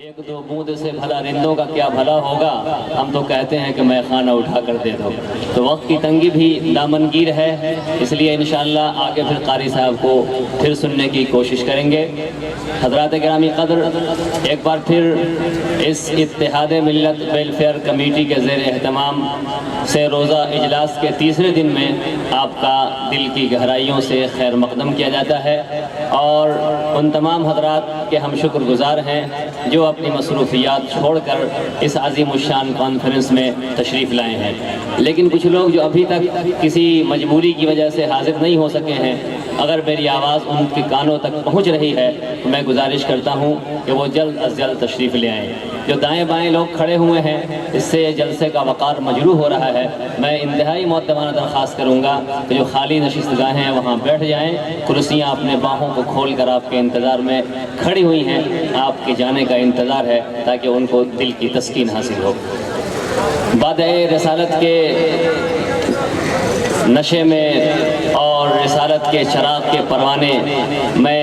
ایک دو بوند سے بھلا رندوں کا کیا بھلا ہوگا، ہم تو کہتے ہیں کہ میں خانہ اٹھا کر دے دو۔ تو وقت کی تنگی بھی دامنگیر ہے، اس لیے انشاءاللہ آگے پھر قاری صاحب کو پھر سننے کی کوشش کریں گے۔ حضرات گرامی قدر، ایک بار پھر اس اتحاد ملت ویلفیئر کمیٹی کے زیر اہتمام سے روزہ اجلاس کے تیسرے دن میں آپ کا دل کی گہرائیوں سے خیر مقدم کیا جاتا ہے، اور ان تمام حضرات کے ہم شکر گزار ہیں جو اپنی مصروفیات چھوڑ کر اس عظیم الشان کانفرنس میں تشریف لائے ہیں۔ لیکن کچھ لوگ جو ابھی تک کسی مجبوری کی وجہ سے حاضر نہیں ہو سکے ہیں، اگر میری آواز ان کے کانوں تک پہنچ رہی ہے تو میں گزارش کرتا ہوں کہ وہ جلد از جلد تشریف لے آئیں۔ جو دائیں بائیں لوگ کھڑے ہوئے ہیں، اس سے جلسے کا وقار مجروح ہو رہا ہے۔ میں انتہائی مؤدبانہ درخواست کروں گا کہ جو خالی نشست گاہیں ہیں وہاں بیٹھ جائیں۔ کرسیاں اپنے باہوں کو کھول کر آپ کے انتظار میں کھڑی ہوئی ہیں، آپ کے جانے کا انتظار ہے تاکہ ان کو دل کی تسکین حاصل ہو۔ بادئ رسالت کے نشے میں اور رسالت کے چراغ کے پروانے میں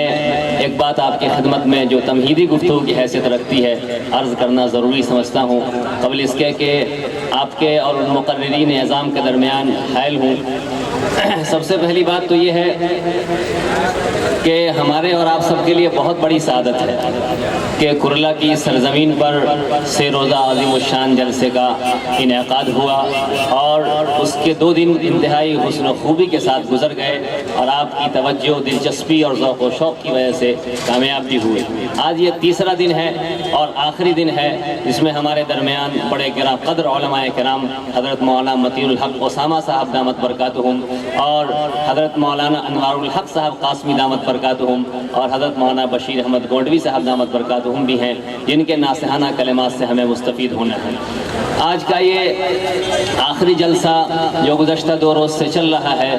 ایک بات آپ کی خدمت میں جو تمہیدی گفتگو کی حیثیت رکھتی ہے عرض کرنا ضروری سمجھتا ہوں، قبل اس کے کہ آپ کے اور مقررین اعظام کے درمیان حائل ہوں۔ سب سے پہلی بات تو یہ ہے کہ ہمارے اور آپ سب کے لیے بہت بڑی سعادت ہے کہ کرلا کی سرزمین پر سے روزہ عظیم الشان جلسے کا انعقاد ہوا، اور اس کے 2 دن انتہائی حسن و خوبی کے ساتھ گزر گئے، اور آپ کی توجہ، دلچسپی اور ذوق و شوق کی وجہ سے کامیاب بھی ہوئے۔ آج یہ تیسرا دن ہے اور آخری دن ہے جس میں ہمارے درمیان بڑے گراں قدر علماء کرام حضرت مولانا متین الحق اسامہ صاحب دامت برکاتہم، اور حضرت مولانا انوار الحق صاحب قاسمی دامت برکاتہم، اور حضرت مولانا بشیر احمد گونڈوی صاحب دامت برکاتہم بھی ہیں، جن کے ناصحانہ کلمات سے ہمیں مستفید ہونا ہے۔ آج کا یہ آخری جلسہ جو گزشتہ 2 روز سے چل رہا ہے،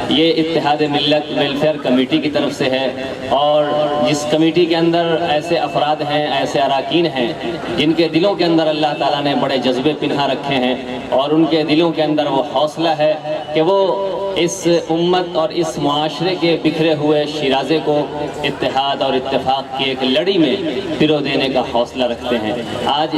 یہ اتحاد ملت ویلفیئر کمیٹی کی طرف سے ہے، اور جس کمیٹی کے اندر ایسے افراد ہیں، ایسے اراکین ہیں جن کے دلوں کے اندر اللہ تعالیٰ نے بڑے جذبے پنہا رکھے ہیں، اور ان کے دلوں کے اندر وہ حوصلہ ہے کہ وہ اس امت اور اس معاشرے کے بکھرے ہوئے شیرازے کو اتحاد اور اتفاق کی ایک لڑی میں پرو دینے کا حوصلہ رکھتے ہیں۔ آج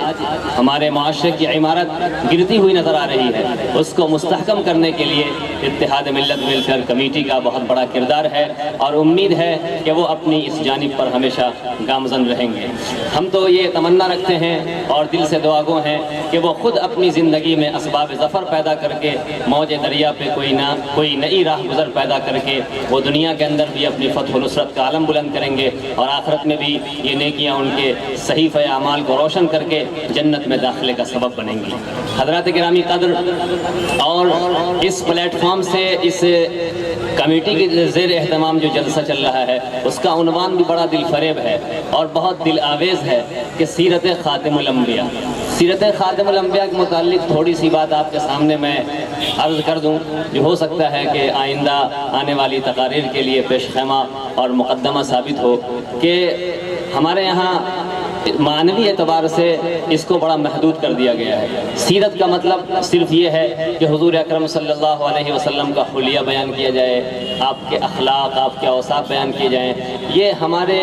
ہمارے معاشرے کی عمارت گرتی ہوئی نظر آ رہی ہے، اس کو مستحکم کرنے کے لیے اتحاد ملت ویلفیئر کمیٹی کا بہت بڑا کردار ہے، اور امید ہے کہ وہ اپنی اس جانب پر ہمیشہ گامزن رہیں گے۔ ہم تو یہ تمنا رکھتے ہیں اور دل سے دعا گو ہیں کہ وہ خود اپنی زندگی میں اسباب ظفر پیدا کر کے موج دریا پہ کوئی نئی راہ گزر پیدا کر کے وہ دنیا کے اندر بھی اپنی فتح و نصرت کا علم بلند کریں گے، اور آخرت میں بھی یہ نیکیاں ان کے صحیفہ اعمال کو روشن کر کے جنت میں داخلے کا سبب بنیں گی۔ حضرات گرامی قدر، اور اس پلیٹ فارم سے اس کمیٹی کے زیر اہتمام جو جلسہ چل رہا ہے اس کا عنوان بھی بڑا دل فریب ہے اور بہت دل آویز ہے کہ سیرت خاتم الانبیاء۔ سیرت خاتم الانبیاء کے متعلق تھوڑی سی بات آپ کے سامنے میں عرض کر دوں، جو ہو سکتا ہے کہ آئندہ آنے والی تقاریر کے لیے پیش خیمہ اور مقدمہ ثابت ہو کہ ہمارے یہاں معنوی اعتبار سے اس کو بڑا محدود کر دیا گیا ہے۔ سیرت کا مطلب صرف یہ ہے کہ حضور اکرم صلی اللہ علیہ وسلم کا حلیہ بیان کیا جائے، آپ کے اخلاق، آپ کے اوصاف بیان کیے جائیں۔ یہ ہمارے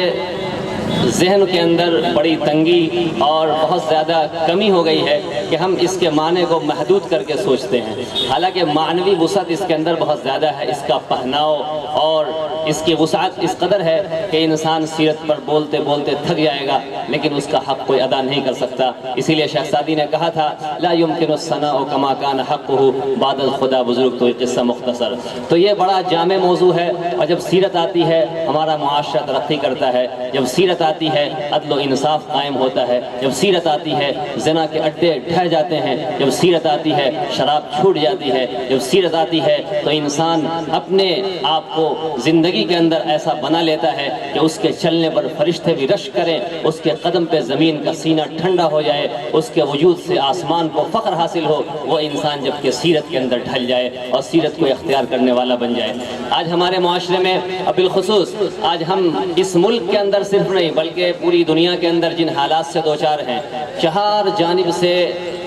ذہن کے اندر بڑی تنگی اور بہت زیادہ کمی ہو گئی ہے کہ ہم اس کے معنی کو محدود کر کے سوچتے ہیں، حالانکہ معنوی وسعت اس کے اندر بہت زیادہ ہے۔ اس کا پہناؤ اور اس کی وسعت اس قدر ہے کہ انسان سیرت پر بولتے بولتے تھک جائے گا لیکن اس کا حق کوئی ادا نہیں کر سکتا۔ اسی لیے شیخ سعدی نے کہا تھا لا يمكن الثناء كما كان حقه بعد الخدا بزرگ تو قصہ مختصر۔ تو یہ بڑا جامع موضوع ہے، اور جب سیرت آتی ہے ہمارا معاشرہ ترقی کرتا ہے، جب سیرت آتی ہے عدل و انصاف قائم ہوتا ہے، جب سیرت آتی ہے زنا کے اڈے ڈھہ جاتے ہیں، جب سیرت آتی ہے شراب چھوٹ جاتی ہے، جب سیرت آتی ہے تو انسان اپنے آپ کو زندگی کے اندر ایسا بنا لیتا ہے کہ اس کے چلنے پر فرشتے بھی رشک کریں، اس کے قدم پہ زمین کا سینہ ٹھنڈا ہو جائے، اس کے وجود سے آسمان کو فخر حاصل ہو، وہ انسان جب کہ سیرت کے اندر ڈھل جائے اور سیرت کو اختیار کرنے والا بن جائے۔ آج ہمارے معاشرے میں بالخصوص آج ہم اس ملک کے اندر صرف نہیں بلکہ پوری دنیا کے اندر جن حالات سے دوچار ہیں، 4 جانب سے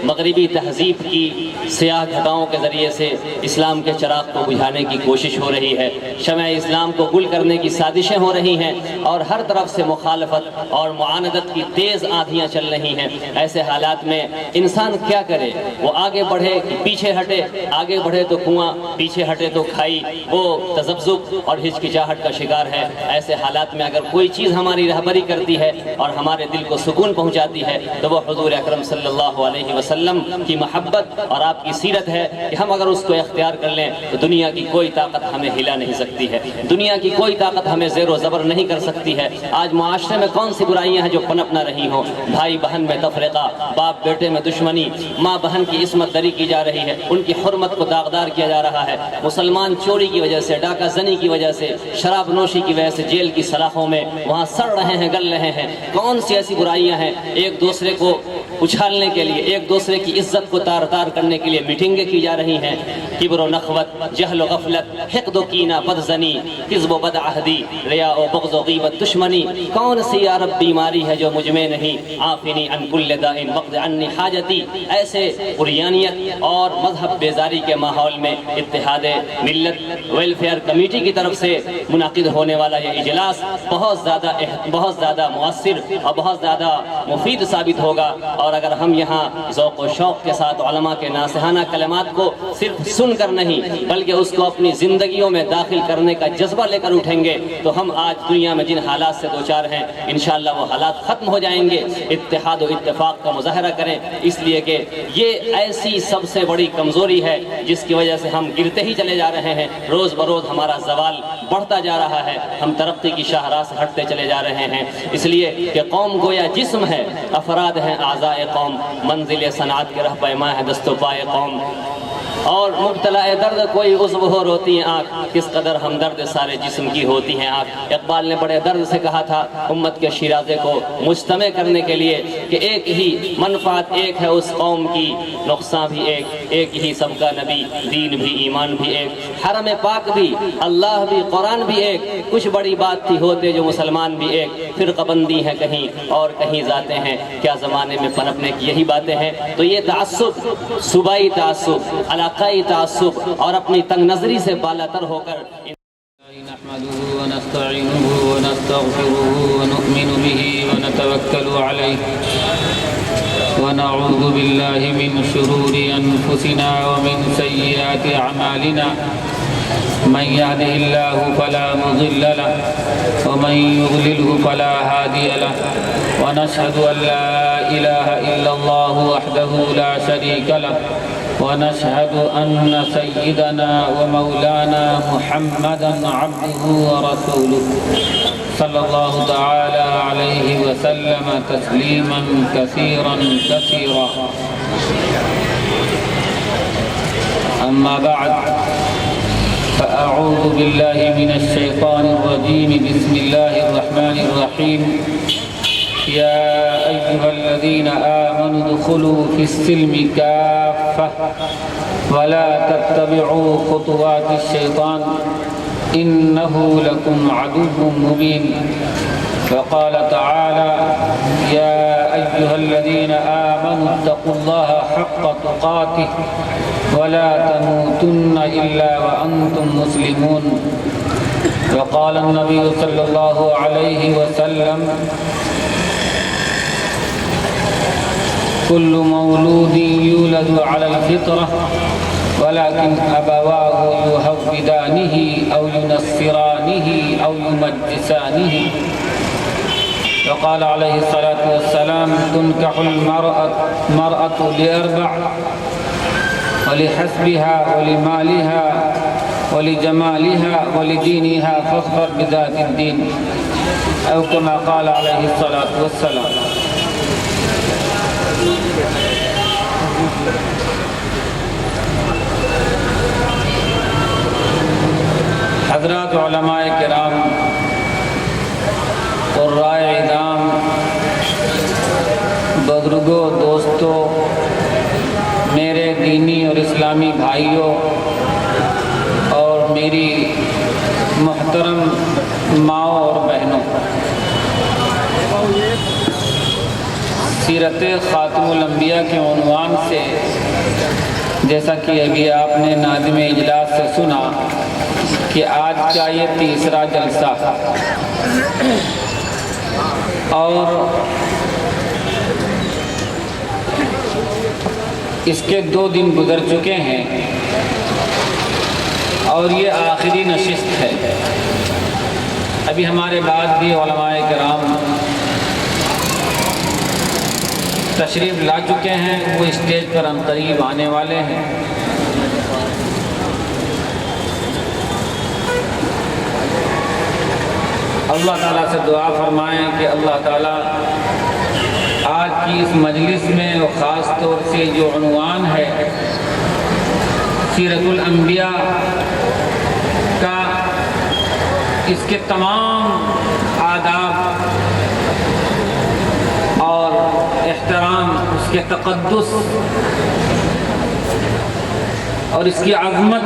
مغربی تہذیب کی سیاہ گھٹاؤں کے ذریعے سے اسلام کے چراغ کو بجھانے کی کوشش ہو رہی ہے، شمع اسلام کو گل کرنے کی سازشیں ہو رہی ہیں، اور ہر طرف سے مخالفت اور معاندت کی تیز آندھیاں چل رہی ہیں۔ ایسے حالات میں انسان کیا کرے؟ وہ آگے بڑھے کہ پیچھے ہٹے؟ آگے بڑھے تو کنواں، پیچھے ہٹے تو کھائی، وہ تذبذب اور ہچکچاہٹ کا شکار ہے۔ ایسے حالات میں اگر کوئی چیز ہماری رہبری کرتی ہے اور ہمارے دل کو سکون پہنچاتی ہے تو وہ حضور اکرم صلی اللہ علیہ وسلم کی محبت اور آپ کی سیرت ہے کہ ہم اگر اس کو اختیار کر لیں تو دنیا کی کوئی طاقت ہمیں ہلا نہیں سکتی ہے، دنیا کی کوئی طاقت ہمیں زیر و زبر نہیں کر سکتی ہے۔ آج معاشرے میں کون سی برائیاں ہیں جو پنپ نہ رہی ہوں؟ بھائی بہن میں تفرقہ، باپ بیٹے میں دشمنی، ماں بہن کی عصمت دری کی جا رہی ہے، ان کی حرمت کو داغدار کیا جا رہا ہے۔ مسلمان چوری کی وجہ سے، ڈاکہ زنی کی وجہ سے، شراب نوشی کی وجہ سے جیل کی سلاخوں میں وہاں سڑ رہے ہیں، گل رہے ہیں۔ کون سی ایسی برائیاں ہیں؟ ایک دوسرے کو اچھالنے کے لیے، ایک دوسرے کی عزت کو تار تار کرنے کے لیے میٹنگیں کی جا رہی ہیں۔ کبر و نخوت، جہل و غفلت، حقد و کینہ، بدزنی، کذب و بدعہدی، ریا و بغض و غیبت، دشمنی، کون سی یا رب بیماری ہے جو مجھ میں نہیں؟ عافنی عن کل داء وقض عنی حاجتی۔ ایسے عریانیت اور مذہب بیزاری کے ماحول میں اتحاد ملت ویلفیئر کمیٹی کی طرف سے منعقد ہونے والا یہ اجلاس بہت زیادہ مؤثر اور بہت زیادہ مفید ثابت ہوگا، اور اگر ہم یہاں ذوق و شوق کے ساتھ علماء کے ناصحانہ کلمات کو صرف سن کر نہیں بلکہ اس کو اپنی زندگیوں میں داخل کرنے کا جذبہ لے کر اٹھیں گے تو ہم آج دنیا میں جن حالات سے دوچار ہیں انشاءاللہ وہ حالات ختم ہو جائیں گے۔ اتحاد و اتفاق کا مظاہرہ کریں، اس لیے کہ یہ ایسی سب سے بڑی کمزوری ہے جس کی وجہ سے ہم گرتے ہی چلے جا رہے ہیں، روز بروز ہمارا زوال بڑھتا جا رہا ہے، ہم ترقی کی شاہراہ سے ہٹتے چلے جا رہے ہیں۔ اس لیے کہ قوم گویا جسم ہے، افراد ہیں اعضاء قوم، منزل صنعت کے رہپیماں ہے دست و پائے قوم، اور مبتلا درد کوئی عضو ہو روتی ہیں آنکھ، کس قدر ہمدرد سارے جسم کی ہوتی ہیں آنکھ۔ اقبال نے بڑے درد سے کہا تھا امت کے شیرازے کو مجتمع کرنے کے لیے کہ ایک ہی منفعت ایک ہے اس قوم کی، نقصان بھی ایک ہی سب کا نبی، دین بھی ایمان بھی ایک، حرم پاک بھی، اللہ بھی، قرآن بھی ایک، کچھ بڑی بات تھی ہوتے جو مسلمان بھی ایک، فرقہ بندی ہے کہیں اور کہیں ذاتیں ہیں، کیا زمانے میں پنپنے کی یہی باتیں ہیں۔ تو یہ تعصب، صوبائی تعصب، علاقائی تعصب اور اپنی تنگ نظری سے بالاتر ہو کر نحمده ونستعينه ونستغفره ونؤمن به ونتوكل عليه ونعوذ بالله من شرور أنفسنا ومن سيئات أعمالنا من يهده الله فلا مضل له ومن يضلله فلا هادي له ونشهد أن لا إله إلا الله وحده لا شريك له ونشهد أن سيدنا ومولانا محمدا عبده ورسوله صلى الله تعالى عليه وسلم تسليما كثيرا كثيرا أما بعد فأعوذ بالله من الشيطان الرجيم بسم الله الرحمن الرحيم يا أيها الذين آمنوا ادخلوا في السلم كافة ولا تتبعوا خطوات الشيطان إنه لكم عدو مبين وقال تعالى يا أيها الذين آمنوا اتقوا الله حق تقاته ولا تموتن إلا وأنتم مسلمون وقال النبي صلى الله عليه وسلم كل مولود يولد على الفطرة ولكن أبواه يهودانه أو ينصرانه أو يمجسانه وقال عليه الصلاة والسلام تنكح المرأة لأربع ولحسبها ولمالها ولجمالها ولدينها فاظفر بذات الدين أو كما قال عليه الصلاة والسلام۔ حضرات علماء کرام، قرائے اعظام، بزرگوں، دوستوں، میرے دینی اور اسلامی بھائیوں اور میری محترم ماؤں اور بہنوں، سیرت خاتم الانبیاء کے عنوان سے جیسا کہ ابھی آپ نے ناظم اجلاس سے سنا کہ آج کا یہ تیسرا جلسہ اور اس کے 2 دن گزر چکے ہیں اور یہ آخری نشست ہے۔ ابھی ہمارے بعد بھی علماء کرام تشریف لا چکے ہیں، وہ اسٹیج پر ہم قریب آنے والے ہیں۔ اللہ تعالیٰ سے دعا فرمائیں کہ اللہ تعالیٰ آج کی اس مجلس میں اور خاص طور سے جو عنوان ہے سیرت الانبیاء کا، اس کے تمام آداب اور احترام، اس کے تقدس اور اس کی عظمت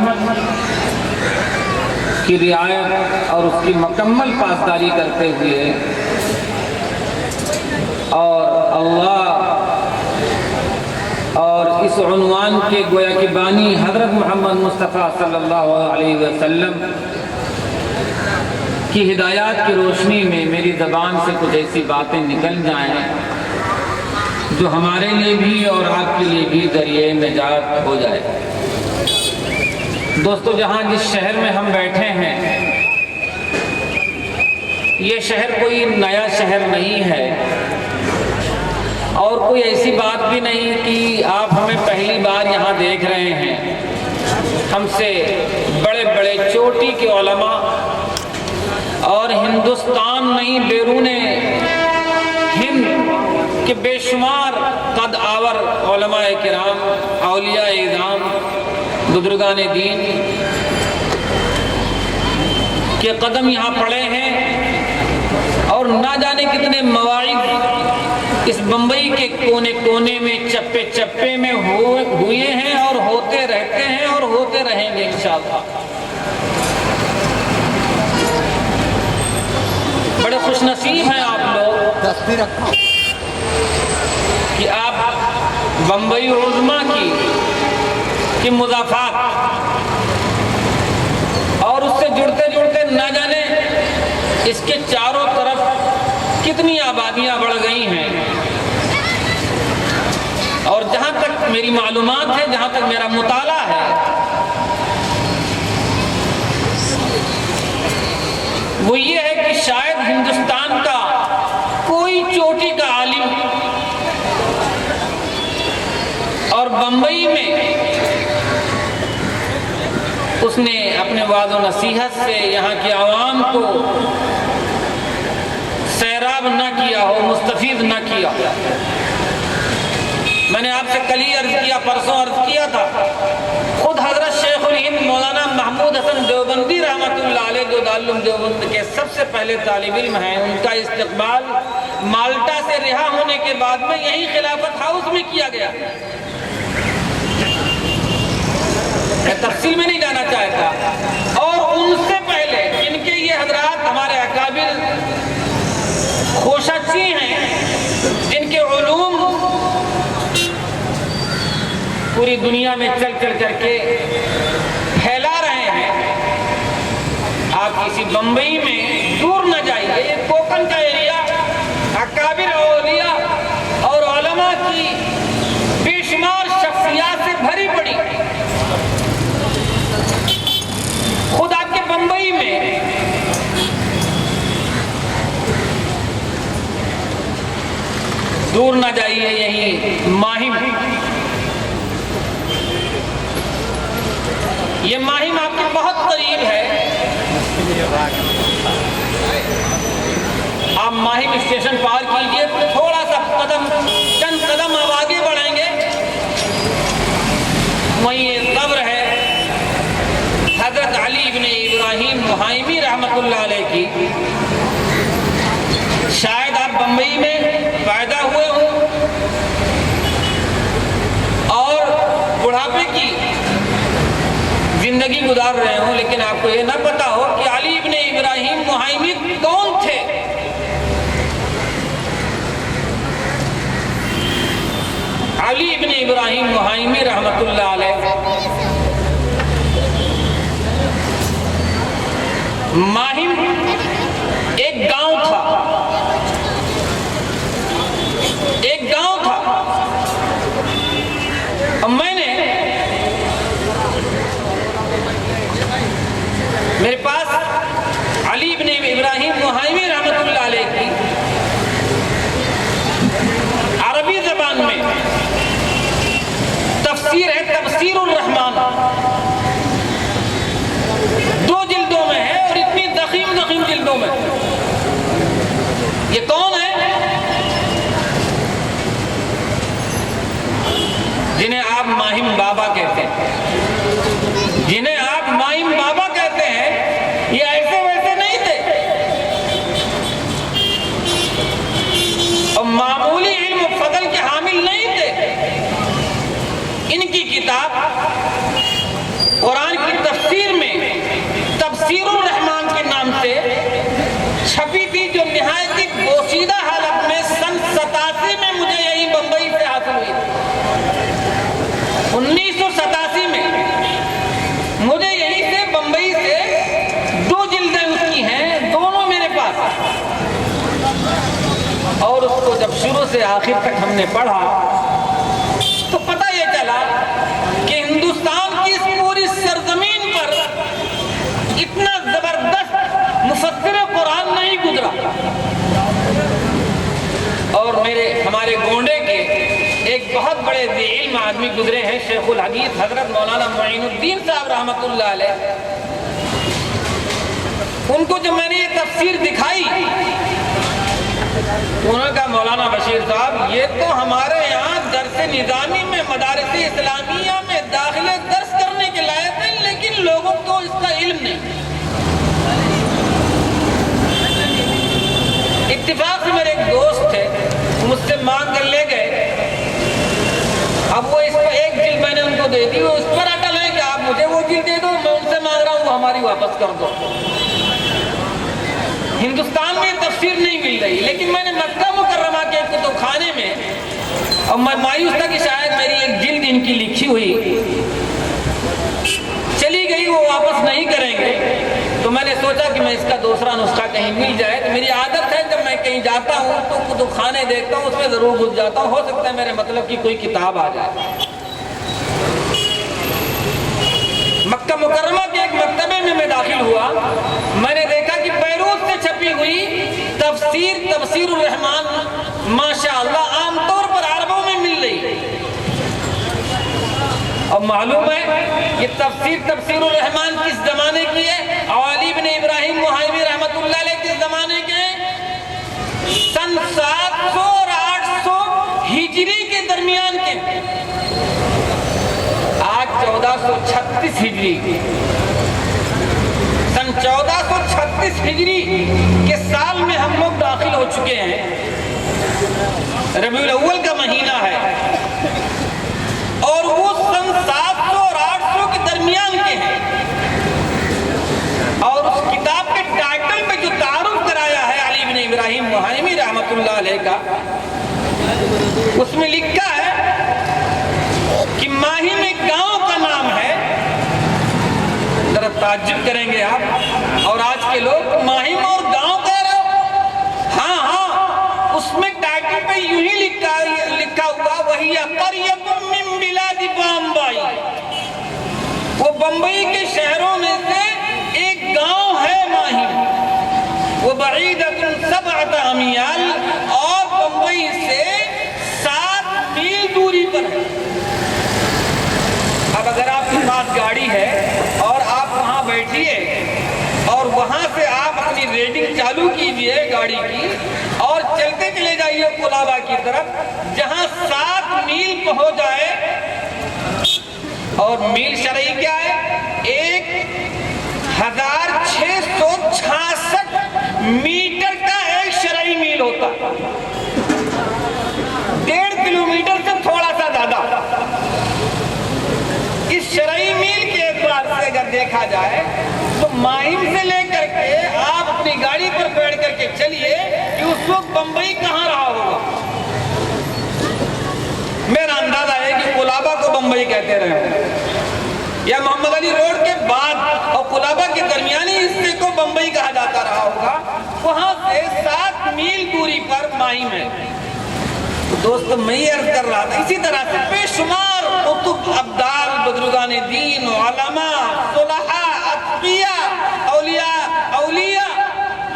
کی رعایت اور اس کی مکمل پاسداری کرتے ہوئے اور اللہ اور اس عنوان کے گویا کہ بانی حضرت محمد مصطفیٰ صلی اللہ علیہ وسلم کی ہدایات کی روشنی میں میری زبان سے کچھ ایسی باتیں نکل جائیں جو ہمارے لیے بھی اور آپ کے لیے بھی ذریعہ نجات ہو جائے۔ دوستو، جہاں جس شہر میں ہم بیٹھے ہیں، یہ شہر کوئی نیا شہر نہیں ہے اور کوئی ایسی بات بھی نہیں کہ آپ ہمیں پہلی بار یہاں دیکھ رہے ہیں۔ ہم سے بڑے بڑے چوٹی کے علماء اور ہندوستان نہیں، بیرون ہند کے بے شمار قد آور علماء کرام، اولیاء اعظام، بزرگان دین کے قدم یہاں پڑے ہیں اور نہ جانے کتنے مواعظ اس بمبئی کے کونے کونے میں، چپے چپے میں ہوئے ہیں اور ہوتے رہتے ہیں اور ہوتے رہیں گے انشاءاللہ۔ بڑے خوش نصیب ہیں آپ لوگ کہ آپ بمبئی عظمیٰ کی مضافات اور اس سے جڑتے جڑتے نہ جانے اس کے چاروں طرف کتنی آبادیاں بڑھ گئی ہیں، اور جہاں تک میری معلومات ہے، جہاں تک میرا مطالعہ ہے، وہ یہ ہے کہ شاید ہندوستان کا کوئی چوٹی کا عالم اور بمبئی میں اس نے اپنے وعظ و نصیحت سے یہاں کی عوام کو سیراب نہ کیا ہو، مستفید نہ کیا ہو۔ میں نے آپ سے کل ہی عرض کیا، پرسوں عرض کیا تھا، خود حضرت شیخ الہند مولانا محمود حسن دیوبندی رحمۃ اللہ علیہ، جو دارالعلوم دیوبند کے سب سے پہلے طالب علم ہیں، ان کا استقبال مالٹا سے رہا ہونے کے بعد میں یہی خلافت ہاؤس میں کیا گیا۔ میں تفصیل میں نہیں جانا چاہتا، اور ان سے پہلے جن کے یہ حضرات ہمارے اکابر خوشچی ہیں، جن کے علوم پوری دنیا میں چل چل کر کے پھیلا رہے ہیں، آپ کسی بمبئی میں دور نہ جائیے، یہ کوکن کا ایریا اکابر اولیاء اور علماء کی بے شمار شخصیات سے بھری پڑی۔ خود آپ کے بمبئی میں دور نہ جائیے، یہی ماہم، یہ ماہم آپ کے بہت قریب ہے۔ آپ ماہم اسٹیشن پار کیجئے، تھوڑا سا چند قدم آپ آگے بڑھیں گے، وہیں ایک قبر ہے حضرت علی ابن ابراہیم محائمی رحمۃ اللہ علیہ کی۔ شاید آپ بمبئی میں پیدا ہوئے ہوں اور بڑھاپے کی زندگی گزار رہے ہوں، لیکن آپ کو یہ نہ پتا ہو کہ علی ابن ابراہیم محائمی کون تھے۔ علی ابن ابراہیم محائمی رحمۃ اللہ علیہ ماہم ایک گاؤں تھا، اور میں نے میرے پاس علی ابن ابراہیم محائمی رحمۃ اللہ علیہ کی عربی زبان میں تفسیر ہے، تفسیر الرحمن، 2 جلدوں میں ہے اور اتنی ضخیم جلدوں میں۔ یہ کون ہے؟ جنہیں آپ ماہم بابا کہتے ہیں، یہ ایسے ویسے نہیں تھے اور معمولی علم و فضل کے حامل نہیں تھے۔ ان کی کتاب قرآن کی تفسیر میں تفسیر الرحمن کے نام سے چھپی تھی، جو نہایت ہی پوشیدہ حالت میں سن 87 میں مجھے یہی بمبئی سے حاصل ہوئی۔ 1987 میں مجھے یہیں سے بمبئی سے 2 جلدیں اس کی ہیں، دونوں میرے پاس، اور اس کو جب شروع سے آخر تک ہم نے پڑھا تو پتہ یہ چلا کہ ہندوستان کی اس پوری سرزمین پر اتنا زبردست مفسر قرآن نہیں گزرا۔ اور ہمارے گونڈے کے ایک بہت بڑے ذی علم آدمی گزرے ہیں، شیخ الحدیث حضرت مولانا معین الدین صاحب رحمۃ اللہ علیہ۔ ان کو جب میں نے یہ تفسیر دکھائی، انہوں نے کہا مولانا بشیر صاحب یہ تو ہمارے یہاں درس نظامی میں مدارس اسلامیہ میں داخلے درس کرنے کے لائق ہے، لیکن لوگوں کو اس کا علم نہیں۔ اتفاق سے میرے ایک دوست تھے، مجھ سے مانگ کر لے گئے، اب وہ اس پر 1 جلد میں نے ان کو دے دی، وہ اس پر اٹل ہے کہ آپ مجھے وہ جلد دے دو، میں ان سے مانگ رہا ہوں وہ ہماری واپس کر دو۔ ہندوستان میں تفسیر نہیں مل رہی، لیکن میں نے مکہ مکرمہ کے کتب خانے میں، اور میں مایوس تھا کہ شاید میری 1 جلد ان کی لکھی ہوئی چلی گئی، وہ واپس نہیں کریں گے، تو میں نے سوچا کہ میں اس کا دوسرا نسخہ کہیں مل جائے۔ تو میری عادت ہے جب میں کہیں جاتا ہوں تو کتب خانے دیکھتا ہوں، اس میں ضرور گھس جاتا ہوں، ہو سکتا ہے میرے مطلب کی کوئی کتاب آ جائے۔ مکہ مکرمہ کے ایک مکتبے میں داخل ہوا، میں نے دیکھا کہ بیروت سے چھپی ہوئی تفسیر الرحمن ماشاءاللہ عام طور پر عربوں میں مل رہی، اور معلوم ہے یہ تفسیر الرحمن کس زمانے کی ہے؟ علی بن ابراہیم محائمی رحمۃ اللہ علیہ کس زمانے کے ہیں؟ سن 700 اور 800 ہجری کے درمیان کے۔ آج 1436 ہجری، سن 1436 ہجری کے سال میں ہم لوگ داخل ہو چکے ہیں۔ ربیع الاول کا مہینہ ہے، اور وہ سن 700 اور 800 کے درمیان کے ہیں، اور اس کتاب کے ٹائٹل میں جو تعارف کرایا ہے علی بن ابراہیم محائمی رحمۃ اللہ علیہ کا، اس میں لکھا ہے کہ ماہم ایک گاؤں کا نام ہے۔ ذرا تعجب کریں گے آپ، اور آج کے لوگ ماہم اور گاؤں کہہ رہے ہو؟ ہاں، اس میں ٹائٹل پہ یوں ہی لکھا ہوا وہی قریۃ من بلاد بمبئی، وہ بمبئی کے شہروں میں سے ایک گاؤں ہے ماہم، وہ بعیدۃ 7 امیال، اور بمبئی سے 7 میل دوری پر ہے۔ اب اگر آپ کے پاس گاڑی ہے اور آپ وہاں بیٹھیے اور وہاں سے آپ اپنی ریڈنگ چالو کیجئے گاڑی کی اور چلتے چلے جائیے کولابا کی طرف، جہاں 7 میل پہنچ جائے، اور میل شرعی کیا ہے؟ 1666 میٹر کا ایک شرعی میل ہوتا، 1.5 کلومیٹر سے تھوڑا سا زیادہ۔ اس شرعی میل کے اعتبار سے اگر دیکھا جائے تو ماہم سے لے کر کے آپ اپنی گاڑی پر بیٹھ کر کے چلیے کہ اس وقت بمبئی کہاں رہا ہوگا۔ میرا اندازہ بمبئی کہتے رہے، یا محمد علی روڈ کے بعد اور کولابا کے درمیانی حصے کو بمبئی کہا جاتا رہا ہوگا، وہاں سے 7 میل دوری پر مہم ہے۔ تو دوست میں یہ عرض کر رہا تھا، اسی طرح سے بے شمار قطب، ابدال، بزرگان دین، علماء، صلحاء، اتقیاء، اولیاء،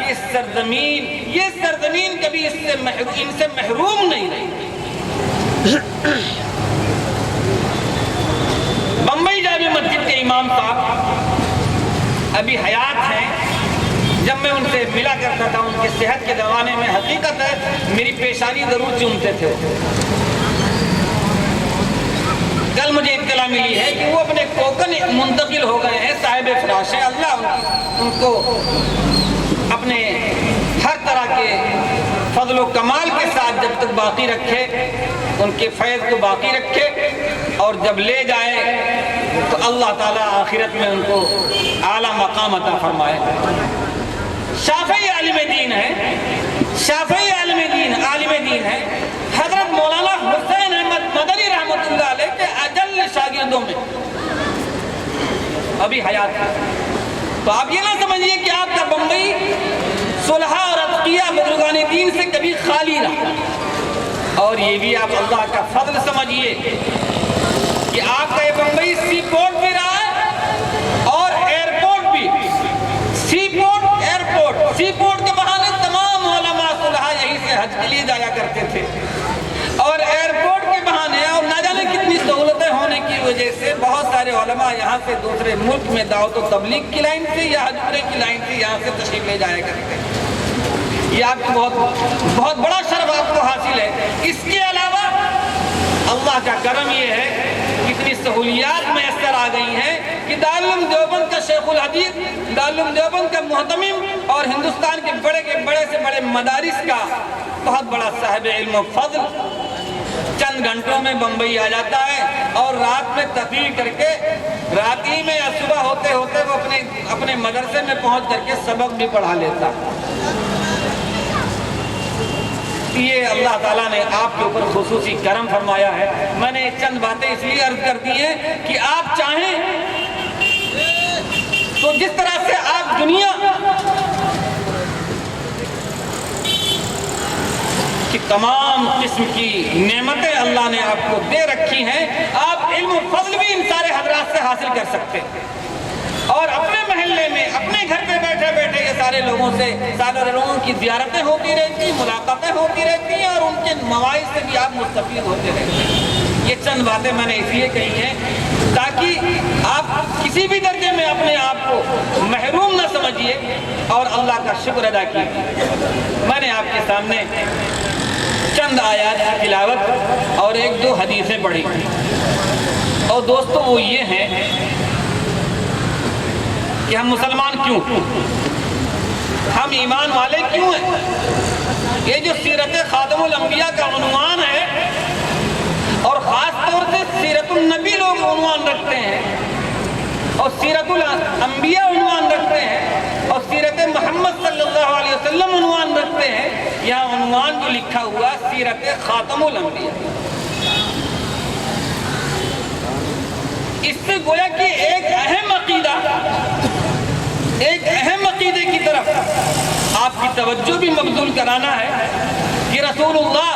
یہ سرزمین کبھی ان سے محروم نہیں رہی۔ بمبئی جامع مسجد کے امام صاحب ابھی حیات ہیں، جب میں ان سے ملا کرتا تھا ان کی صحت کے زمانے میں، حقیقت ہے میری پیشانی ضرور چومتے تھے۔ کل مجھے اطلاع ملی ہے کہ وہ اپنے کوکن منتقل ہو گئے ہیں، صاحب فراش ہے، اللہ ان کو اپنے ہر طرح کے فضل و کمال کے ساتھ جب تک باقی رکھے، ان کے فیض کو باقی رکھے، اور جب لے جائے تو اللہ تعالیٰ آخرت میں ان کو اعلیٰ مقام عطا فرمائے۔ شافعی عالم دین ہے، شافعی عالم دین ہے، حضرت مولانا حسین احمد مدنی رحمۃ اللہ علیہ کے اجل شاگردوں میں ابھی حیات ہے۔ تو آپ یہ نہ سمجھیے کہ آپ کا بمبئی صلحاء اور اتقیاء بزرگان دین سے کبھی خالی رہا، اور یہ بھی آپ اللہ کا فضل سمجھیے کہ آپ کا یہ بمبئی سی پورٹ بھی رہا ہے اور ایئرپورٹ بھی۔ سی پورٹ کے بہانے تمام علماء صلحاء یہیں سے حج کے لیے جایا کرتے تھے، اور ایئرپورٹ کے بہانے اور نہ جانے کتنی سہولتیں ہونے کی وجہ سے بہت سارے علماء یہاں سے دوسرے ملک میں دعوت و تبلیغ کی لائن سے یا حج عمرے کی لائن سے یہاں سے تشریف لے جایا کرتے ہیں۔ یہ آپ کو بہت بڑا شرف آپ کو حاصل ہے۔ اس کے علاوہ اللہ کا کرم یہ ہے کتنی سہولیات میسر آ گئی ہیں کہ دارالعلوم دیوبند کا شیخ الحدیث، دارالعلوم دیوبند کا محتمم اور ہندوستان کے بڑے سے بڑے مدارس کا بہت بڑا صاحب علم و فضل چند گھنٹوں میں بمبئی آ جاتا ہے، اور رات میں تقریر کر کے رات ہی میں یا صبح ہوتے ہوتے وہ اپنے مدرسے میں پہنچ کر کے سبق بھی پڑھا لیتا۔ یہ اللہ تعالیٰ نے آپ کے اوپر خصوصی کرم فرمایا ہے۔ میں نے چند باتیں اس لیے عرض کر دی ہیں کہ آپ چاہیں تو جس طرح سے آپ دنیا کی تمام قسم کی نعمتیں اللہ نے آپ کو دے رکھی ہیں، آپ علم و فضل بھی ان سارے حضرات سے حاصل کر سکتے ہیں، اور اپنے محلے میں اپنے گھر پہ بیٹھے بیٹھے یہ سارے لوگوں کی زیارتیں ہوتی رہتی ہیں، ملاقاتیں ہوتی رہتی ہیں، اور ان کے مواعظ سے بھی آپ مستفید ہوتے رہتے ہیں۔ یہ چند باتیں میں نے اس لیے کہی ہیں تاکہ آپ کسی بھی درجے میں اپنے آپ کو محروم نہ سمجھیے اور اللہ کا شکر ادا کیجیے۔ میں نے آپ کے سامنے چند آیات کی تلاوت اور 1-2 حدیثیں پڑھی، اور دوستو وہ یہ ہیں کہ ہم مسلمان کیوں، ہم ایمان والے کیوں ہیں۔ یہ جو سیرت خاتم الانبیاء کا عنوان ہے، اور خاص طور سے سیرت النبی لوگ عنوان رکھتے ہیں، اور سیرت الانبیاء عنوان رکھتے ہیں، اور سیرت محمد صلی اللہ علیہ وسلم عنوان رکھتے ہیں، یہاں عنوان جو لکھا ہوا سیرت خاتم الانبیاء، اس سے گویا کہ ایک اہم عقیدے کی طرف آپ کی توجہ بھی مبذول کرانا ہے کہ رسول اللہ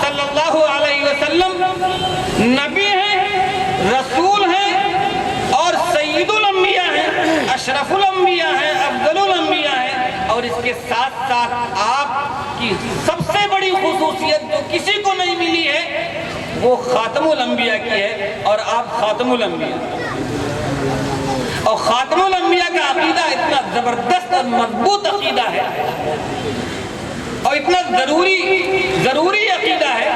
صلی اللہ علیہ وسلم نبی ہیں، رسول ہیں، اور سید الانبیاء ہیں، اشرف الانبیاء ہیں، افضل الانبیاء ہیں، اور اس کے ساتھ ساتھ آپ کی سب سے بڑی خصوصیت جو کسی کو نہیں ملی ہے وہ خاتم الانبیاء کی ہے، اور آپ خاتم الانبیاء، اور خاتم الانبیاء کا عقیدہ اتنا زبردست اور مضبوط عقیدہ ہے، اور اتنا ضروری عقیدہ ہے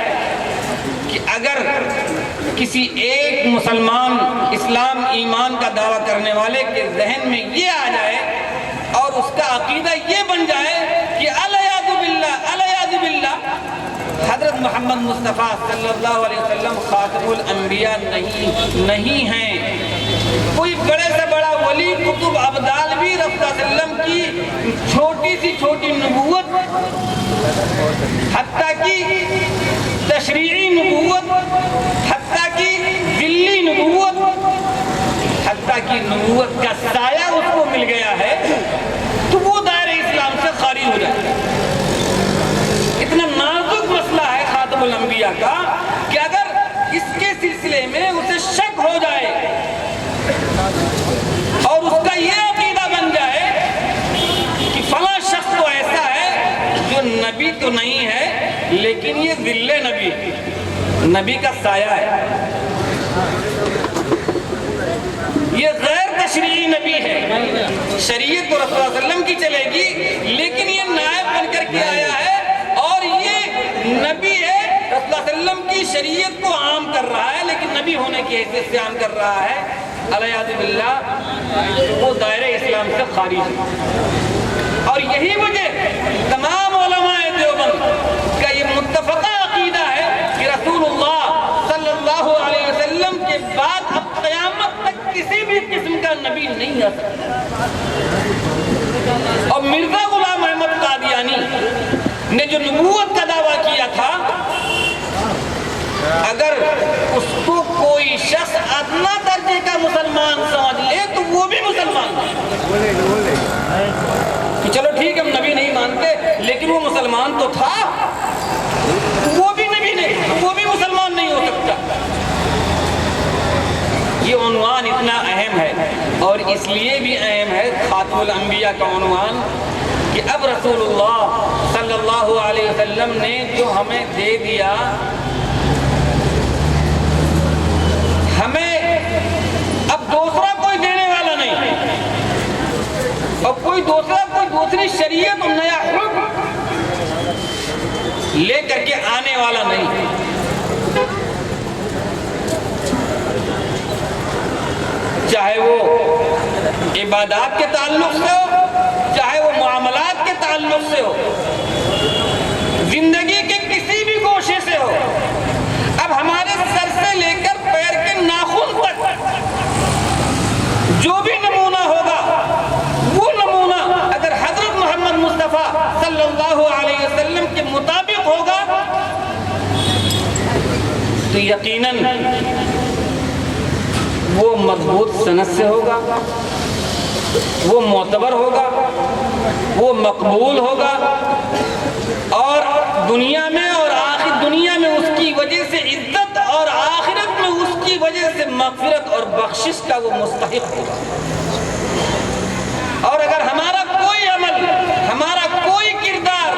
کہ اگر کسی ایک مسلمان اسلام ایمان کا دعویٰ کرنے والے کے ذہن میں یہ آ جائے اور اس کا عقیدہ یہ بن جائے کہ الیاذ باللہ حضرت محمد مصطفیٰ صلی اللہ علیہ وسلم خاتم الانبیاء نہیں ہیں، کوئی بڑے سے بڑا ولی قطب ابدال بھی رسول اللہ صلی اللہ علیہ وسلم کی چھوٹی سی چھوٹی نبوت، حتیٰ کی تشریعی نبوت، حتیٰ کی ذلی کا سایہ اس کو مل گیا ہے تو وہ دائرہ اسلام سے خارج ہو جائے. اتنا نازک مسئلہ ہے خاتم الانبیاء کا کہ اگر اس کے سلسلے میں اسے شک ہو جائے اور اس کا یہ عقیدہ بن جائے کہ فلاں شخص تو ایسا ہے جو نبی تو نہیں ہے لیکن یہ ذل نبی نبی کا سایہ ہے, یہ غیر تشریعی نبی ہے, شریعت تو رسول اللہ علیہ وسلم کی چلے گی لیکن یہ نائب بن کر کے آیا ہے اور یہ نبی ہے, رسول اللہ علیہ وسلم کی شریعت کو عام کر رہا ہے لیکن نبی ہونے کی حیثیت سے عام کر رہا ہے, علیہ باللہ وہ دائرہ اسلام سے خارج ہے. اور یہی وجہ تمام علماء دیوبند کا یہ متفقہ عقیدہ ہے کہ رسول اللہ صلی اللہ علیہ وسلم کے بعد اب قیامت تک کسی بھی قسم کا نبی نہیں آ سکتا. اور مرزا غلام احمد قادیانی نے جو نبوت کا دعویٰ کیا تھا, اگر اس کو کوئی شخص ادنا درجے کا مسلمان سمجھ لے تو وہ بھی مسلمان ہے کہ چلو ٹھیک ہم نبی نہیں مانتے لیکن وہ مسلمان تو تھا, وہ بھی نبی نہیں, وہ بھی مسلمان نہیں ہو سکتا. یہ عنوان اتنا اہم ہے اور اس لیے بھی اہم ہے خاتم الانبیاء کا عنوان کہ اب رسول اللہ صلی اللہ علیہ وسلم نے جو ہمیں دے دیا ہمیں اب دوسرا کوئی دینے والا نہیں اور کوئی دوسری شریعت اور نیا حکم لے کر کے آنے والا نہیں. چاہے وہ عبادات کے تعلق سے ہو, چاہے وہ معاملات کے تعلق سے ہو, زندگی کے کسی بھی گوشے سے ہو, اب ہمارے سر سے لے کر پیر کے ناخن تک جو بھی نمونہ ہوگا وہ نمونہ اگر حضرت محمد مصطفیٰ صلی اللہ علیہ وسلم کے مطابق ہوگا تو یقیناً وہ مضبوط سند سے ہوگا, وہ معتبر ہوگا, وہ مقبول ہوگا اور دنیا میں اور آخر دنیا میں اس کی وجہ سے عزت اور آخرت میں اس کی وجہ سے مغفرت اور بخشش کا وہ مستحق ہوگا. اور اگر ہمارا کوئی عمل, ہمارا کوئی کردار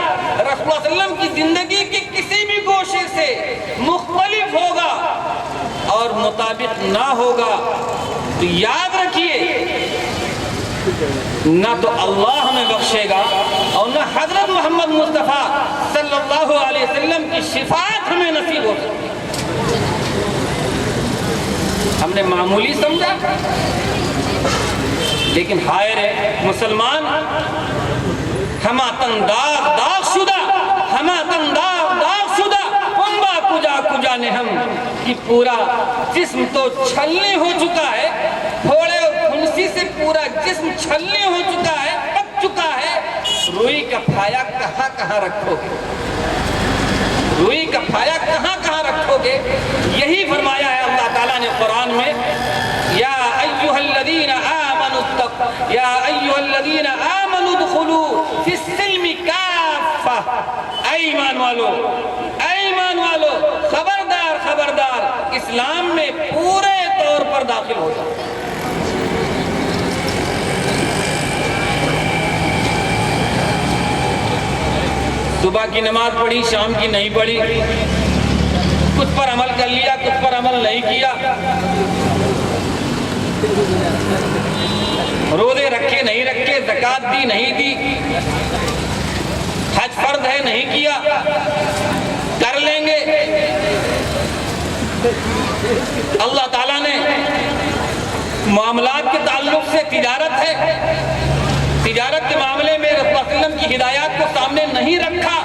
رسول اللہ علیہ وسلم کی زندگی کے کسی بھی گوشے سے مختلف ہوگا اور مطابق نہ ہوگا تو یاد رکھیے نہ تو اللہ ہمیں بخشے گا اور نہ حضرت محمد مصطفیٰ صلی اللہ علیہ وسلم کی شفاعت ہمیں نصیب ہو سکتی. ہم نے معمولی سمجھا لیکن ہائے رے مسلمان ہما تنداغ داغ شدہ, ہما تنداغ داغ شدہ امبا کجا کجا نے ہم کہ پورا جسم تو چھلنے ہو چکا ہے, پھوڑے اور پھنسی سے پورا جسم چھلنے ہو چکا ہے, پک چکا ہے, روئی کا پھایا کہاں کہاں رکھو گے, روئی کا پھایا کہاں کہاں رکھو گے. یہی فرمایا ہے اللہ تعالیٰ نے قرآن میں, یا ایھا الذین آمنوا یا ایھا الذین آمنوا ادخلوا فی السلم کافہ, اے ایمان والو, اے ایمان والو, خبردار خبردار اسلام میں پورے طور پر داخل ہو جاؤ. صبح کی نماز پڑھی, شام کی نہیں پڑھی, کچھ پر عمل کر لیا, کچھ پر عمل نہیں کیا, روزے رکھے نہیں رکھے, زکوٰۃ دی نہیں دی, حج فرض ہے نہیں کیا, کر لیں گے. اللہ تعالیٰ نے معاملات کے تعلق سے تجارت ہے, تجارت کے معاملے میں رسول اللہ علیہ وسلم کی ہدایات کو سامنے نہیں رکھا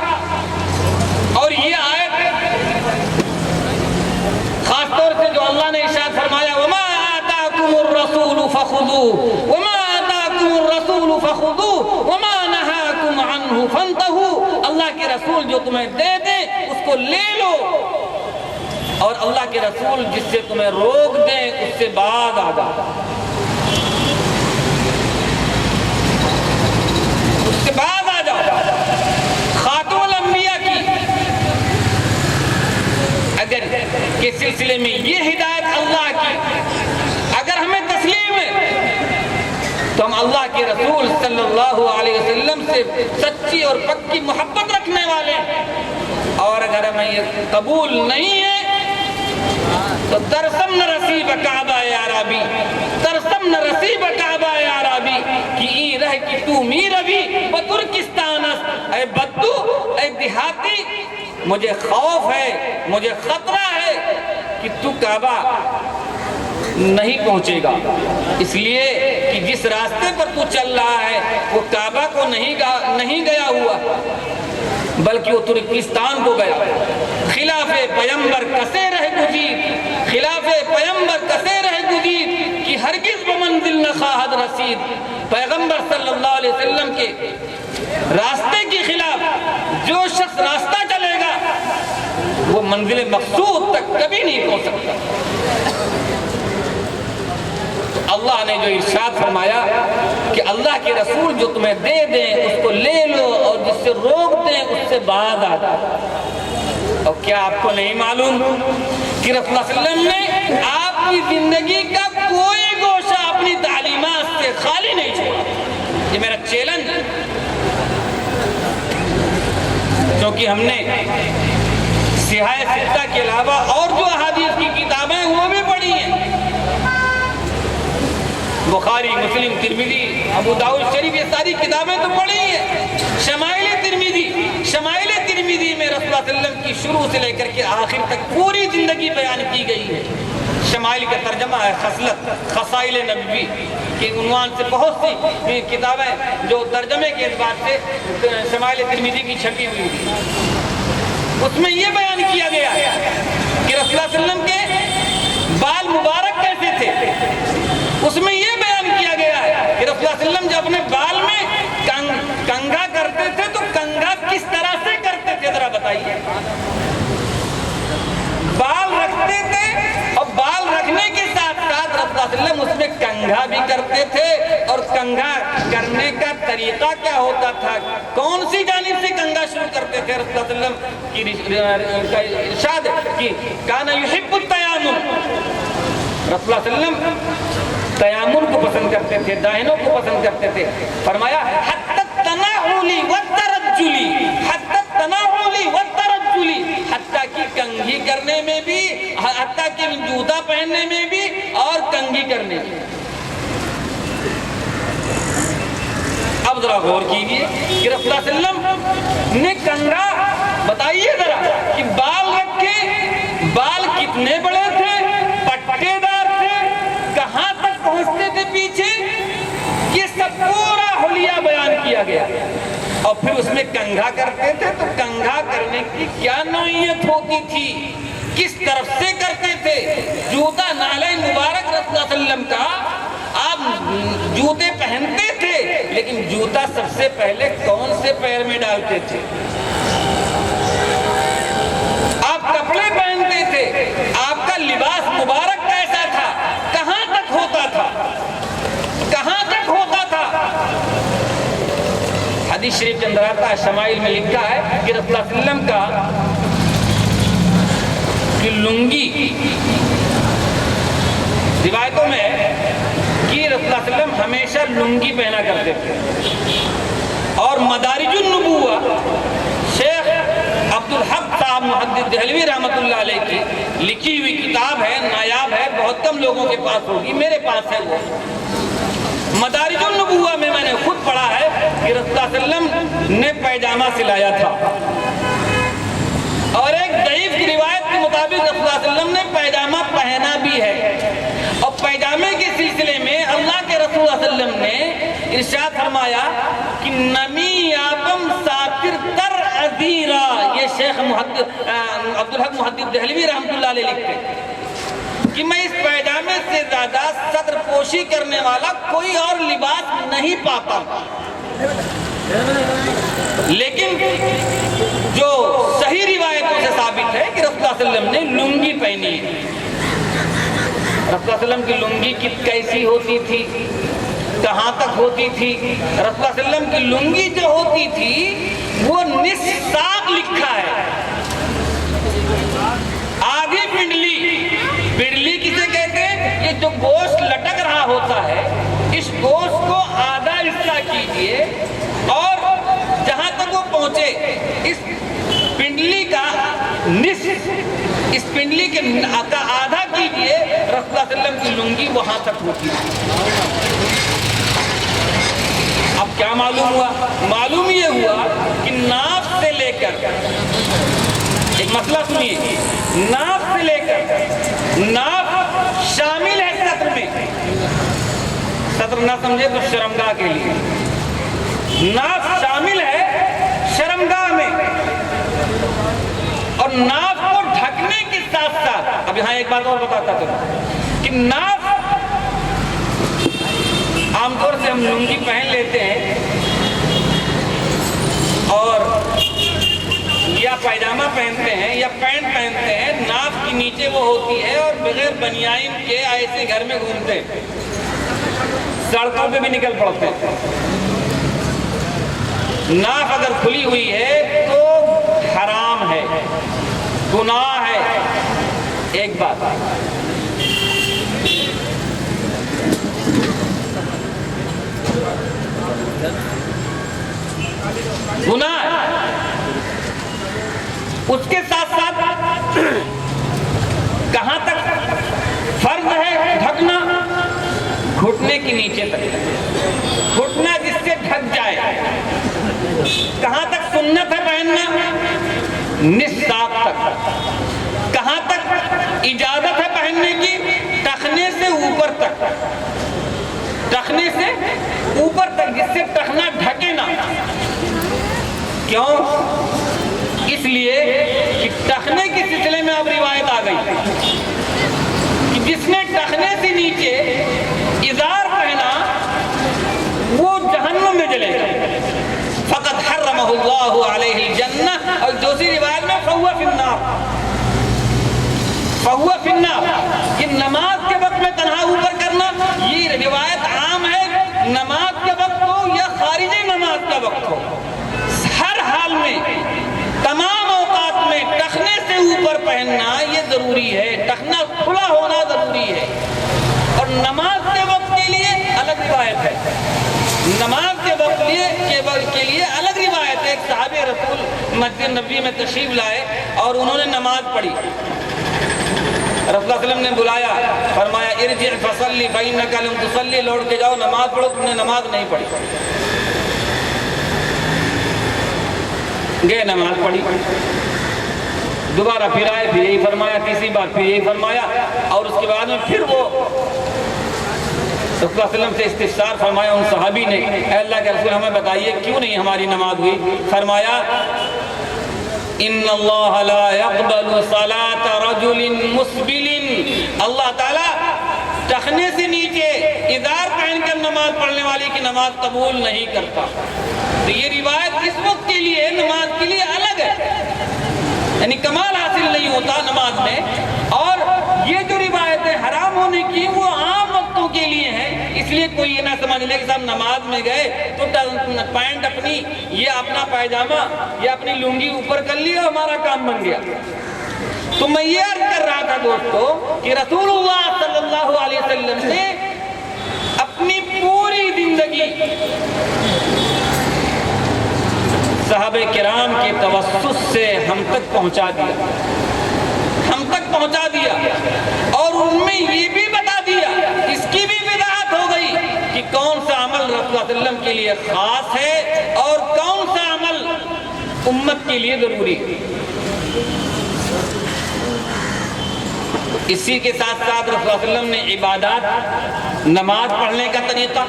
اور یہ آیت خاص طور سے جو اللہ نے ارشاد فرمایا وَمَا آتَاكُمُ الرَّسُولُ فَخُذُوهُ وَمَا آتَاكُمُ الرَّسُولُ فَخُذُوهُ وَمَا نَهَاكُمْ عَنْهُ فَانْتَهُوا, اللہ کے رسول جو تمہیں دے دے اس کو لے لو اور اللہ کے رسول جس سے تمہیں روک دیں اس سے باز آ جاؤ. کے سلسلے میں یہ ہدایت اللہ کی اگر ہمیں تسلیم ہے تو ہم اللہ کے رسول صلی اللہ علیہ وسلم سے سچی اور پکی محبت رکھنے والے ہیں، اور اگر ہمیں یہ قبول نہیں ہے تو ترسم نہ رسیب کعبہ عربی، ترسم نہ رسیب کعبہ عربی کہ ای رہ کی تو می روی و ترکستان است، اے بدو اے دیہاتی مجھے خوف ہے، مجھے خطرہ ہے کہ تو کعبہ نہیں پہنچے گا، اس لیے کہ جس راستے پر تو چل رہا ہے وہ کعبہ کو نہیں گیا ہوا بلکہ وہ ترکستان کو گیا۔ خلاف پیمبر کسے رہ گزید، خلاف پیمبر کسے رہ گزید کہ ہرگز بمنزل نہ خواہد رسید۔ پیغمبر صلی اللہ علیہ وسلم کے راستے کے خلاف جو شخص راستہ چلے گا وہ منزل مقصود تک کبھی نہیں پہنچ سکتا۔ اللہ نے جو ارشاد فرمایا کہ اللہ کے رسول جو تمہیں دے دیں اس کو لے لو اور جس سے روک دیں اس سے باز آ جاؤ۔ اور کیا آپ کو نہیں معلوم کہ رسول اللہ صلی اللہ علیہ وسلم نے آپ کی زندگی کا کوئی گوشہ اپنی تعلیمات سے خالی نہیں چھوڑا؟ یہ میرا چیلنج ہے، کیونکہ ہم نے سیاہ ستہ کے علاوہ اور جو احادیث کی کتابیں وہ بھی پڑھی ہیں، بخاری، مسلم، ترمذی، ابو داؤد شریف، یہ ساری کتابیں تو پڑھی ہیں۔ شمائل ترمذی میں رسول اللہ صلی اللہ علیہ وسلم کی شروع سے لے کر کے آخر تک پوری زندگی بیان کی گئی ہے۔ شمائل کا ترجمہ ہے خصلت، خصائل نبوی کے عنوان سے بہت سی کتابیں جو ترجمے کے اعتبار سے شمائل ترمذی کی چھپی ہوئی تھی، اس میں یہ بیان کیا گیا ہے کہ رسول اللہ صلی اللہ علیہ وسلم کے بال مبارک کیسے تھے۔ اس میں یہ بیان کیا گیا ہے کہ رسول اللہ صلی اللہ علیہ وسلم جب اپنے بال میں کنگھا کرتے تھے تو کنگھا کس طرح سے کرتے تھے ذرا بتائیے۔ بال رکھتے تھے اور بال رکھنے کے ساتھ ساتھ رسول اللہ صلی اللہ علیہ وسلم اس میں کنگھا بھی کرتے تھے، اور کنگھا کرنے کا طریقہ کیا ہوتا تھا، کون سی جانب سے کنگھا شروع کرتے تھے۔ رسول اللہ صلی اللہ علیہ وسلم کی ارشاد کہ کان یحب التیامن، رسول اللہ صلی اللہ علیہ وسلم تیامن کو پسند کرتے تھے، داہنوں کو پسند کرتے تھے۔ فرمایا حتی التناعلی والترجلی، حتی التناعلی والترجلی، حتیٰ کہ کنگھی کرنے میں بھی، حتیٰ کہ جوتا پہننے میں بھی اور کنگھی کرنے میں۔ اب ذرا غور کیجئے کہ رسول اللہ صلی اللہ علیہ وسلم نے کنگھا، بتائیے ذرا کہ بال رکھے، بال کتنے بڑے تھے، پٹے دار تھے، کہاں تک پہنچتے تھے پیچھے، یہ سب پورا حلیہ بیان کیا گیا۔ اور پھر اس میں کنگھا کرتے تھے تو کنگھا کرنے کی کیا نوعیت ہوتی تھی، کس طرف سے کرتے تھے۔ جوتا نعلین مبارک رسول اللہ صلی اللہ علیہ وسلم کا، آپ جوتے پہنتے تھے لیکن جوتا سب سے پہلے کون سے پیر میں ڈالتے تھے؟ آپ کپڑے پہنتے تھے، آپ کا لباس مبارک کیسا تھا، کہاں تک ہوتا تھا، کہاں تک ہوتا تھا۔ حدیث شریف کے اندر آتا ہے، شمائل میں لکھا ہے کہ رسول اللہ صلی اللہ علیہ وسلم کا لنگی، روایتوں میں کہ رسول اللہ صلی اللہ علیہ وسلم ہمیشہ لنگی پہنا کرتے تھے، اور مدارج النبوہ شیخ عبدالحق صاحب محدث دہلوی رحمۃ اللہ علیہ کی لکھی ہوئی کتاب ہے، نایاب ہے، بہت کم لوگوں کے پاس ہوگی، میرے پاس ہے وہ۔ مدارج النبوہ میں نے خود پڑھا ہے کہ رسول اللہ صلی اللہ علیہ وسلم نے پیجامہ سلایا تھا، اور ایک ضعیف کی روایت کے مطابق رسول اللہ صلی اللہ علیہ وسلم نے پیجامہ پہنا بھی ہے۔ اور پیجامے کے سلسلے میں اللہ کے رسول صلی اللہ علیہ وسلم نے ارشاد فرمایا کہ نمی آبم ساتر تر عذیرہ، یہ شیخ عبدالحق محدث دہلوی رحمۃ اللہ علیہ لکھتے ہیں کہ میں اس پیجامے سے زیادہ صدر پوشی کرنے والا کوئی اور لباس نہیں پاتا، لیکن جو صحیح روایتوں سے ثابت ہے کہ رسول اللہ صلی اللہ علیہ وسلم نے لنگی پہنی ہے۔ رسول اللہ صلی اللہ علیہ وسلم کی لنگی کیسی ہوتی تھی، کہاں تک ہوتی تھی؟ رسول اللہ صلی اللہ علیہ وسلم کی لنگی جو ہوتی تھی وہ نصف ساق لکھا ہے، آدھی پنڈلی کسے کہتے ہیں؟ یہ جو گوشت لٹک رہا ہوتا ہے، اس گوشت کو آدھا حصہ کیجئے اور جہاں تک وہ پہنچے اس پنڈلی کا نصف، اس پنڈلی کے آدھا کیجئے، رسول اللہ صلی اللہ علیہ وسلم کی لنگی وہاں تک ہوتی ہے۔ اب کیا معلوم ہوا؟ معلوم یہ ہوا کہ ناف سے لے کر، ایک مسئلہ سنیے، ناف سے لے کر، ناف شامل ہے سطر میں، سطر نہ سمجھے تو شرمگاہ کے لیے، ناف شامل ہے شرمگاہ میں، اور ناف کو ڈھکنے کے ساتھ ساتھ، اب یہاں ایک بات اور بتاتا ہوں کہ ناف عام طور سے ہم لنگی پہن لیتے ہیں اور یا پائجامہ پہنتے ہیں یا پینٹ پہنتے ہیں، ناف کی نیچے وہ ہوتی ہے اور بغیر بنیان کے ایسے گھر میں گھومتے ہیں، سڑکوں پہ بھی نکل پڑتے ہیں۔ ناف اگر کھلی ہوئی ہے تو حرام ہے، گناہ ہے۔ ایک بات، گناہ ہے، اس کے ساتھ ساتھ کہاں تک فرض ہے ڈھکنا؟ گھٹنے کے نیچے تک، گھٹنا جس سے ڈھک جائے۔ کہاں تک سنت ہے پہننا؟ نصف ساق تک۔ کہاں تک اجازت ہے پہننے کی؟ ٹخنے سے اوپر تک، ٹخنے سے اوپر تک، جس سے ٹخنا ڈھکے نہ۔ کیوں؟ اس لیے کہ ٹخنے کے سلسلے میں اب روایت آ گئی کہ جس نے ٹخنے سے نیچے ازار پہنا وہ جہنم میں جلے گا، فقط حرمہ اللہ علیہ الجنہ، اور دوسری روایت میں فہو فی النار، فہو فی النار۔ یہ نماز کے وقت میں تنہا اوپر کرنا، یہ روایت عام ہے، نماز کے وقت ہو یا خارج نماز کا وقت ہو، ہر حال میں تمام اوقات میں ٹخنے سے اوپر پہننا یہ ضروری ہے، ٹخنا کھلا ہونا ضروری ہے۔ اور نماز کے وقت کے لیے الگ روایت ہے، نماز کے وقت کے لیے الگ روایت ہے۔ ایک صحابی رسول مسجد نبوی میں تشریف لائے اور انہوں نے نماز پڑھی، رسول اللہ علیہ وسلم نے بلایا، فرمایا ارجع فصلی فإنک لم تصلی، لوٹ کے جاؤ نماز پڑھو، تم نے نماز نہیں پڑھی۔ گئے نماز پڑھی، دوبارہ پھر آئے، پھر یہی فرمایا، تیسری بار پھر یہی فرمایا، اور اس کے بعد میں پھر وہ رسول اللہ علیہ وسلم سے استفسار فرمایا ان صحابی نے، اے اللہ کے رسول ہمیں بتائیے کیوں نہیں ہماری نماز ہوئی؟ فرمایا ان اللہ لا يقبل صلاة رجل مسبل، اللہ تعالیٰ ٹخنے سے نیچے ادار پہن کر نماز پڑھنے والے کی نماز قبول نہیں کرتا۔ تو یہ روایت اس وقت کے لیے نماز کے لیے الگ ہے، یعنی کمال حاصل نہیں ہوتا نماز میں، اور یہ جو روایتیں حرام ہونے کی وہ عام وقتوں کے لیے ہیں۔ اس لیے کوئی یہ نہ سمجھ لے کہ صاحب نماز میں گئے تو پینٹ اپنی یا اپنا پائجامہ یا اپنی لنگی اوپر کر لی اور ہمارا کام بن گیا۔ تو میں یہ عرض کر رہا تھا دوستو کہ رسول اللہ صلی اللہ علیہ وسلم نے اپنی پوری زندگی صحابہ کرام کے توسط سے ہم تک پہنچا دیا، ہم تک پہنچا دیا، اور ان میں یہ بھی بتا دیا، اس کی بھی وضاحت ہو گئی کہ کون سا عمل رسول اللہ صلی اللہ علیہ وسلم کے لیے خاص ہے اور کون سا عمل امت کے لیے ضروری ہے۔ اسی کے ساتھ ساتھ رسول اللہ علیہ وسلم نے عبادات، نماز پڑھنے کا طریقہ،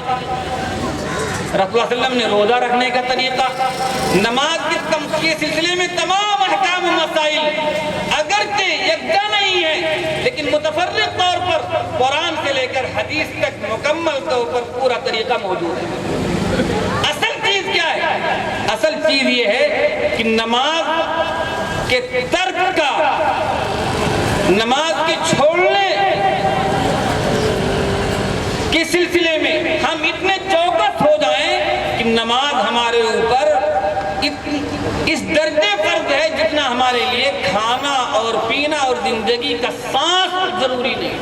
رسول اللہ علیہ وسلم نے روزہ رکھنے کا طریقہ، نماز کے سلسلے میں تمام احکام و مسائل اگرچہ یکجا نہیں ہے لیکن متفرق طور پر قرآن سے لے کر حدیث تک مکمل طور پر پورا طریقہ موجود ہے۔ اصل چیز کیا ہے؟ اصل چیز یہ ہے کہ نماز کے ترک کا، نماز کے چھوڑنے کے سلسلے میں ہم اتنے چوکس ہو جائیں کہ نماز ہمارے اوپر اس درجے فرض ہے ہے جتنا ہمارے لیے کھانا اور پینا اور زندگی کا سانس ضروری نہیں.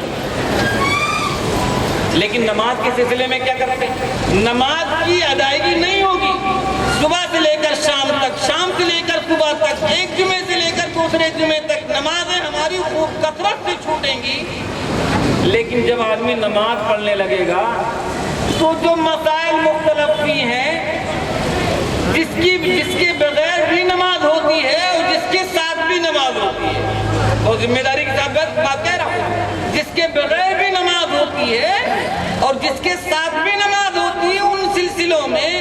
لیکن نماز کے سلسلے میں کیا کرتے ہیں؟ نماز کی ادائیگی نہیں ہوگی. صبح سے لے کر شام تک، شام سے لے کر صبح تک، ایک جمعے سے لے کر دوسرے جمعے تک نمازیں ہماری خوب کثرت سے چھوٹیں گی. لیکن جب آدمی نماز پڑھنے لگے گا تو جو مسائل مختلف بھی ہیں، جس کے بغیر بھی نماز ہوتی ہے اور جس کے ساتھ بھی نماز ہوتی ہے، اور ذمہ داری کے ساتھ بات کہہ رہا ہوں، جس کے بغیر بھی نماز ہوتی ہے اور جس کے ساتھ بھی نماز ہوتی ہے، ان سلسلوں میں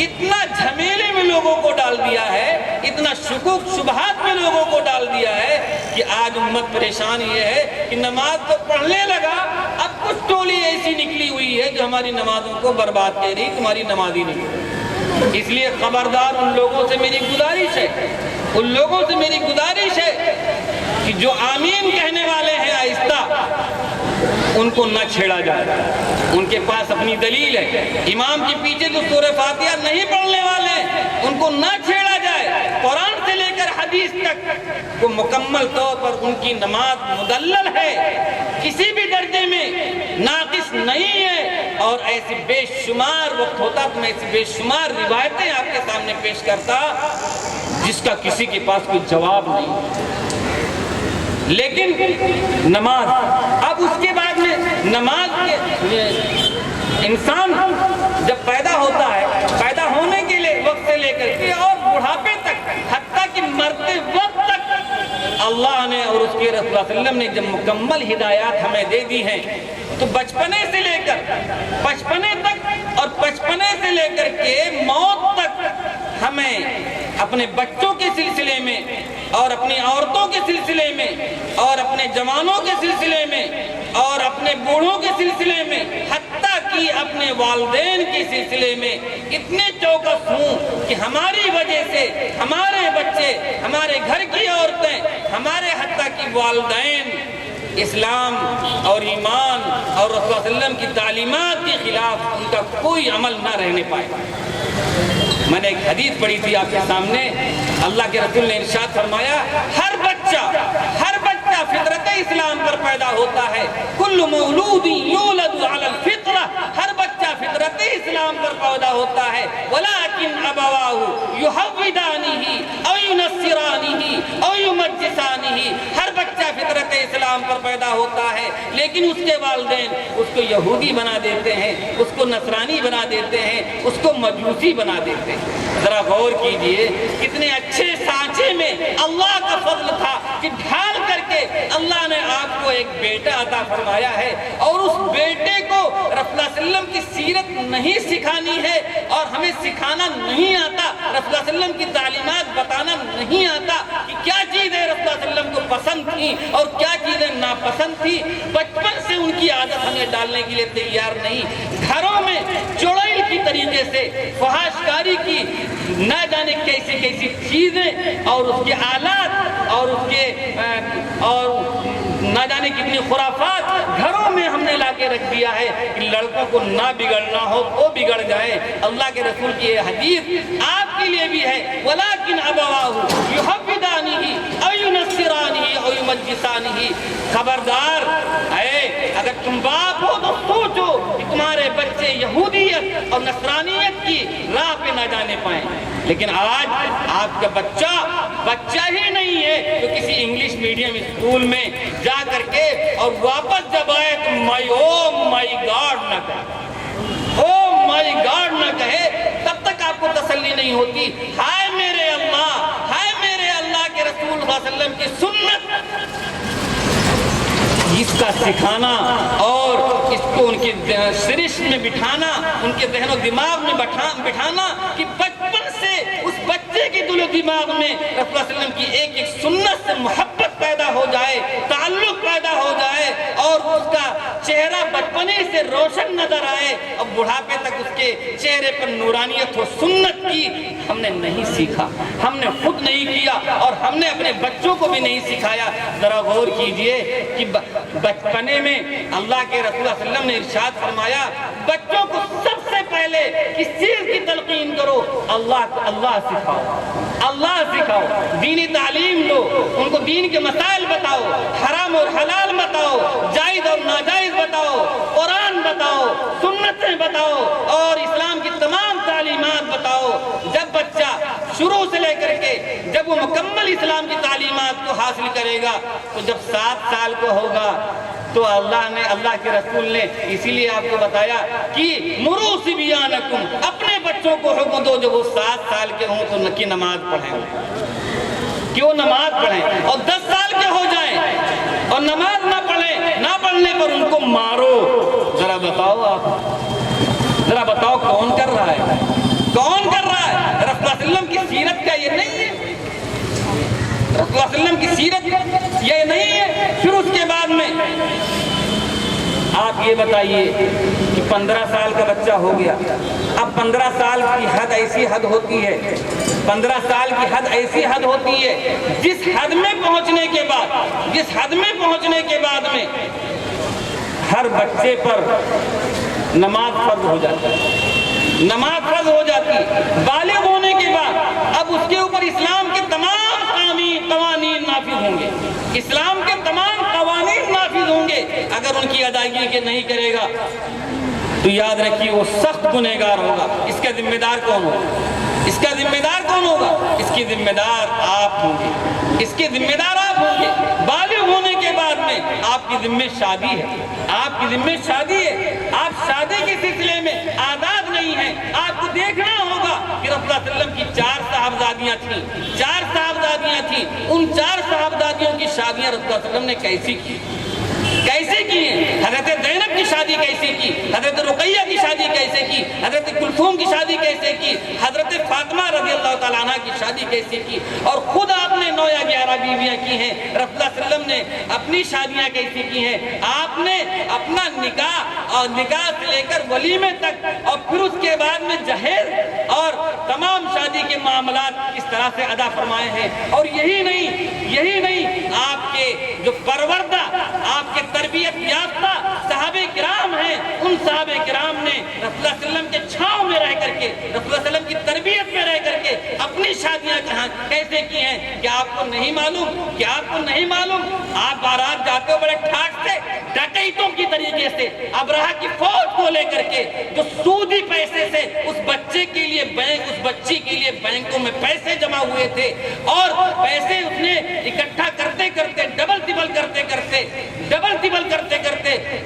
اتنا جھمیلے میں لوگوں کو ڈال دیا ہے، اتنا شکوک شبہات میں لوگوں کو ڈال دیا ہے کہ آج امت پریشان یہ ہے کہ نماز تو پڑھنے لگا، اب کچھ ٹولی ایسی نکلی ہوئی ہے جو ہماری نمازوں کو برباد کہہ رہی، تمہاری نماز ہی نہیں. اس لیے خبردار ان لوگوں سے میری گزارش ہے کہ جو آمین کہنے والے ہیں آہستہ، ان کو نہ چھیڑا جائے. ان کے پاس اپنی دلیل ہے. امام کے پیچھے جو سورہ فاتحہ نہیں پڑھنے والے ان کو نہ چھیڑا جائے. قرآن سے لے کر حدیث تک وہ مکمل طور پر ان کی نماز مدلل ہے، کسی بھی درجے میں ناقص نہیں ہے. اور ایسی بے شمار وقت ہوتا تو میں ایسی بے شمار روایتیں آپ کے سامنے پیش کرتا جس کا کسی کے پاس کوئی جواب نہیں. لیکن نماز، اب اس کے بعد میں نماز کے انسان جب پیدا ہوتا ہے، پیدا ہونے کے لیے وقت سے لے کر کے اور بڑھاپے تک، حتیٰ کہ مرتے وقت تک اللہ نے اور اس کے رسول اللہ صلی اللہ علیہ وسلم نے جب مکمل ہدایات ہمیں دے دی ہیں، تو بچپنے سے لے کر بچپنے تک اور بچپنے سے لے کر کے موت تک ہمیں اپنے بچوں کے سلسلے میں اور اپنی عورتوں کے سلسلے میں اور اپنے جوانوں کے سلسلے میں اور اپنے بوڑھوں کے سلسلے میں، حتیٰ کہ اپنے والدین کے سلسلے میں اتنے چوکس ہوں کہ ہماری وجہ سے ہمارے بچے، ہمارے گھر کی عورتیں، ہمارے حتیٰ کہ والدین اسلام اور ایمان اور رسول اللہ صلی اللہ علیہ وسلم کی تعلیمات کے خلاف ان کا کوئی عمل نہ رہنے پائے. میں نے ایک حدیث پڑھی تھی آپ کے سامنے. اللہ کے رسول نے ارشاد فرمایا، ہر بچہ فطرت اسلام پر پیدا ہوتا ہے. کل مولود یولد علی الفطرہ، ہر بچہ فطرت اسلام پر پیدا ہوتا ہے. ولکن ابواہ یحودانہ او ینصرانہ او یمجسانہ، ہر بچہ فطرت اسلام پر پیدا ہوتا ہے لیکن اس کے والدین اس کو یہودی بنا دیتے ہیں، اس کو نصرانی بنا دیتے ہیں، اس کو مجوسی بنا دیتے ہیں. ذرا غور کیجئے کتنے اچھے سانچے میں اللہ کا فضل تھا کہ ڈھال کر کے اللہ نے آپ کو ایک بیٹا عطا فرمایا ہے، اور اس بیٹے کو رسول اللہ صلی اللہ علیہ وسلم کی سیرت نہیں سکھانی ہے اور ہمیں سکھانا نہیں آتا، رسول اللہ صلی اللہ علیہ وسلم کی تعلیمات بتانا نہیں آتا کہ کیا چیزیں رسول اللہ صلی اللہ علیہ وسلم کو پسند تھیں اور کیا چیزیں ناپسند تھی. بچپن سے ان کی عادت ہمیں ڈالنے کے لیے تیار نہیں. گھروں میں چڑیل کی طریقے سے فحش کاری کی نہ جانے کیسی کیسی چیزیں اور اس کے آلات اور اس کے اور نہ جانے کتنی خرافات گھروں میں ہم نے لا کے رکھ دیا ہے کہ لڑکوں کو نہ بگڑنا ہو تو بگڑ جائے. اللہ کے رسول کی یہ حدیث آپ کے لیے بھی ہے، وَلَكِنْ أَبَوَاهُ يُحَوِّدَانِهِ أَوْ يُنَصِّرَانِهِ أَوْ يُمَجِّسَانِهِ. خبردار ہے، اگر تم باپ ہو تو سوچو کہ تمہارے بچے یہودیت اور نصرانیت کی راہ پہ نہ جانے پائیں. لیکن آج آپ کا بچہ ہی نہیں ہے تو کسی انگلش میڈیم اسکول میں جا کر کے اور واپس جب آئے تو او مائی گاڈ نہ کہے، تب تک آپ کو تسلی نہیں ہوتی. ہائے میرے اللہ کے رسول صلی اللہ علیہ وسلم کی سنت، اس کا سکھانا اور اس کو ان کے سرشت میں بٹھانا، ان کے ذہن و دماغ میں بٹھانا کہ بچپن سے اس بچے کے دل و دماغ میں رسول اللہ صلی اللہ علیہ وسلم کی ایک ایک سنت سے محبت پیدا ہو جائے، تعلق پیدا ہو جائے اور اس کا چہرہ بچپنے سے روشن نظر آئے اور بڑھاپے تک اس کے چہرے پر نورانیت ہو. سنت کی ہم نے نہیں سیکھا, ہم نے خود نہیں کیا اور ہم نے اپنے بچوں کو بھی نہیں سکھایا. ذرا غور کیجئے کہ بچپنے میں اللہ کے رسول صلی اللہ علیہ وسلم نے ارشاد فرمایا بچوں کو سب سے پہلے کس چیز کی تلقین کرو؟ اللہ سکھاؤ, اللہ سکھاؤ, دینی تعلیم دو, ان کو دین کے مسائل بتاؤ, حرام اور حلال بتاؤ, جائز اور ناجائز بتاؤ, قرآن بتاؤ, سنتیں بتاؤ اور اسلام کی تمام تعلیمات بتاؤ. جب بچہ شروع سے لے کر کے جب وہ مکمل اسلام کی تعلیمات کو حاصل کرے گا تو جب 7 سال کو ہوگا تو اللہ کے رسول نے اسی لیے آپ کو بتایا کہ مروا صبیانکم, اپنے بچوں کو حکم دو جو وہ 7 سال کے ہوں تو نکی نماز پڑھیں, کیوں نماز پڑھیں, اور 10 سال کے ہو جائیں اور نماز نہ پڑھیں, نہ پڑھنے پر ان کو مارو. ذرا بتاؤ آپ, ذرا بتاؤ کون کر رہا ہے, کون کر رہا ہے؟ رسول اللہ صلی اللہ علیہ وسلم کی سیرت کا یہ نہیں ہے, رسول اللہ صلی اللہ علیہ وسلم کی سیرت یہ نہیں ہے. پھر اس کے بعد میں آپ یہ بتائیے کہ 15 سال کا بچہ ہو گیا, اب 15 سال کی حد ایسی حد ہوتی ہے, 15 سال کی حد ایسی حد ہوتی ہے جس حد میں پہنچنے کے بعد, جس حد میں پہنچنے کے بعد میں ہر بچے پر نماز فرض ہو جاتی ہے, نماز فرض ہو جاتی ہے. بالغ ہونے کے بعد اب اس کے اوپر اسلام کے تمام قوانین نافذ ہوں گے, اسلام کے تمام قوانین نافذ ہوں گے. اگر ان کی ادائیگی کے نہیں کرے گا تو یاد رکھیے وہ سخت گنہگار ہوگا. اس کا ذمہ دار کون ہوگا, اس کا ذمہ دار کون ہوگا؟ اس کی ذمہ دار آپ ہوں گے, اس کے ذمہ دار آپ ہوں گے. بالغ ہونے کے بعد میں آپ کی ذمہ شادی ہے, آپ کی ذمہ شادی ہے. آپ شادی کے سلسلے میں آزاد نہیں ہیں. آپ کو دیکھنا ہوگا کہ رسول اللہ صلی اللہ علیہ وسلم کی 4 صاحبزادیاں تھیں, 4 صاحبزادیاں تھیں. ان 4 صاحبزادیوں کی شادیاں رسول اللہ صلی اللہ علیہ وسلم نے کیسی کی, کیسے کی ہیں؟ حضرت زینب کی شادی کیسے کی, حضرت رقیہ کی شادی کیسے کی, حضرت کلثوم کی شادی کیسے کی, حضرت فاطمہ رضی اللہ تعالیٰ عنہ کی شادی کیسے کی, اور خود آپ نے 9 یا 11 بیویاں کی ہیں. رسول اللہ صلی اللہ علیہ وسلم نے اپنی شادیاں کیسے کی ہیں؟ آپ نے اپنا نکاح اور نکاح سے لے کر ولیمے تک اور پھر اس کے بعد میں جہیز اور تمام شادی کے معاملات کس طرح سے ادا فرمائے ہیں. اور یہی نہیں آپ کے جو پروردہ, آپ کے تربیت یافتہ صحابہ کرام ہیں, ان صحابہ کرام نے رسول اللہ صلی اللہ علیہ وسلم کے چھاؤں میں رہ کر کے, رسول اللہ صلی اللہ علیہ وسلم کی تربیت میں رہ کر کے اپنی شادیاں کیسے کی ہیں؟ کیا آپ کو نہیں معلوم, کیا آپ کو نہیں معلوم؟ آپ بارات جاتے ہو بڑے ٹھاٹ سے, ڈکیتوں کی طریقے سے, ابرہہ کی فوج کو لے کر کے جو سودی پیسے سے اس بچے کے لیے بینک, اس بچی کے لیے بینکوں میں پیسے جمع ہوئے تھے, اور پیسے اس نے اکٹھا کرتے کرتے ڈبل ٹبل کرتے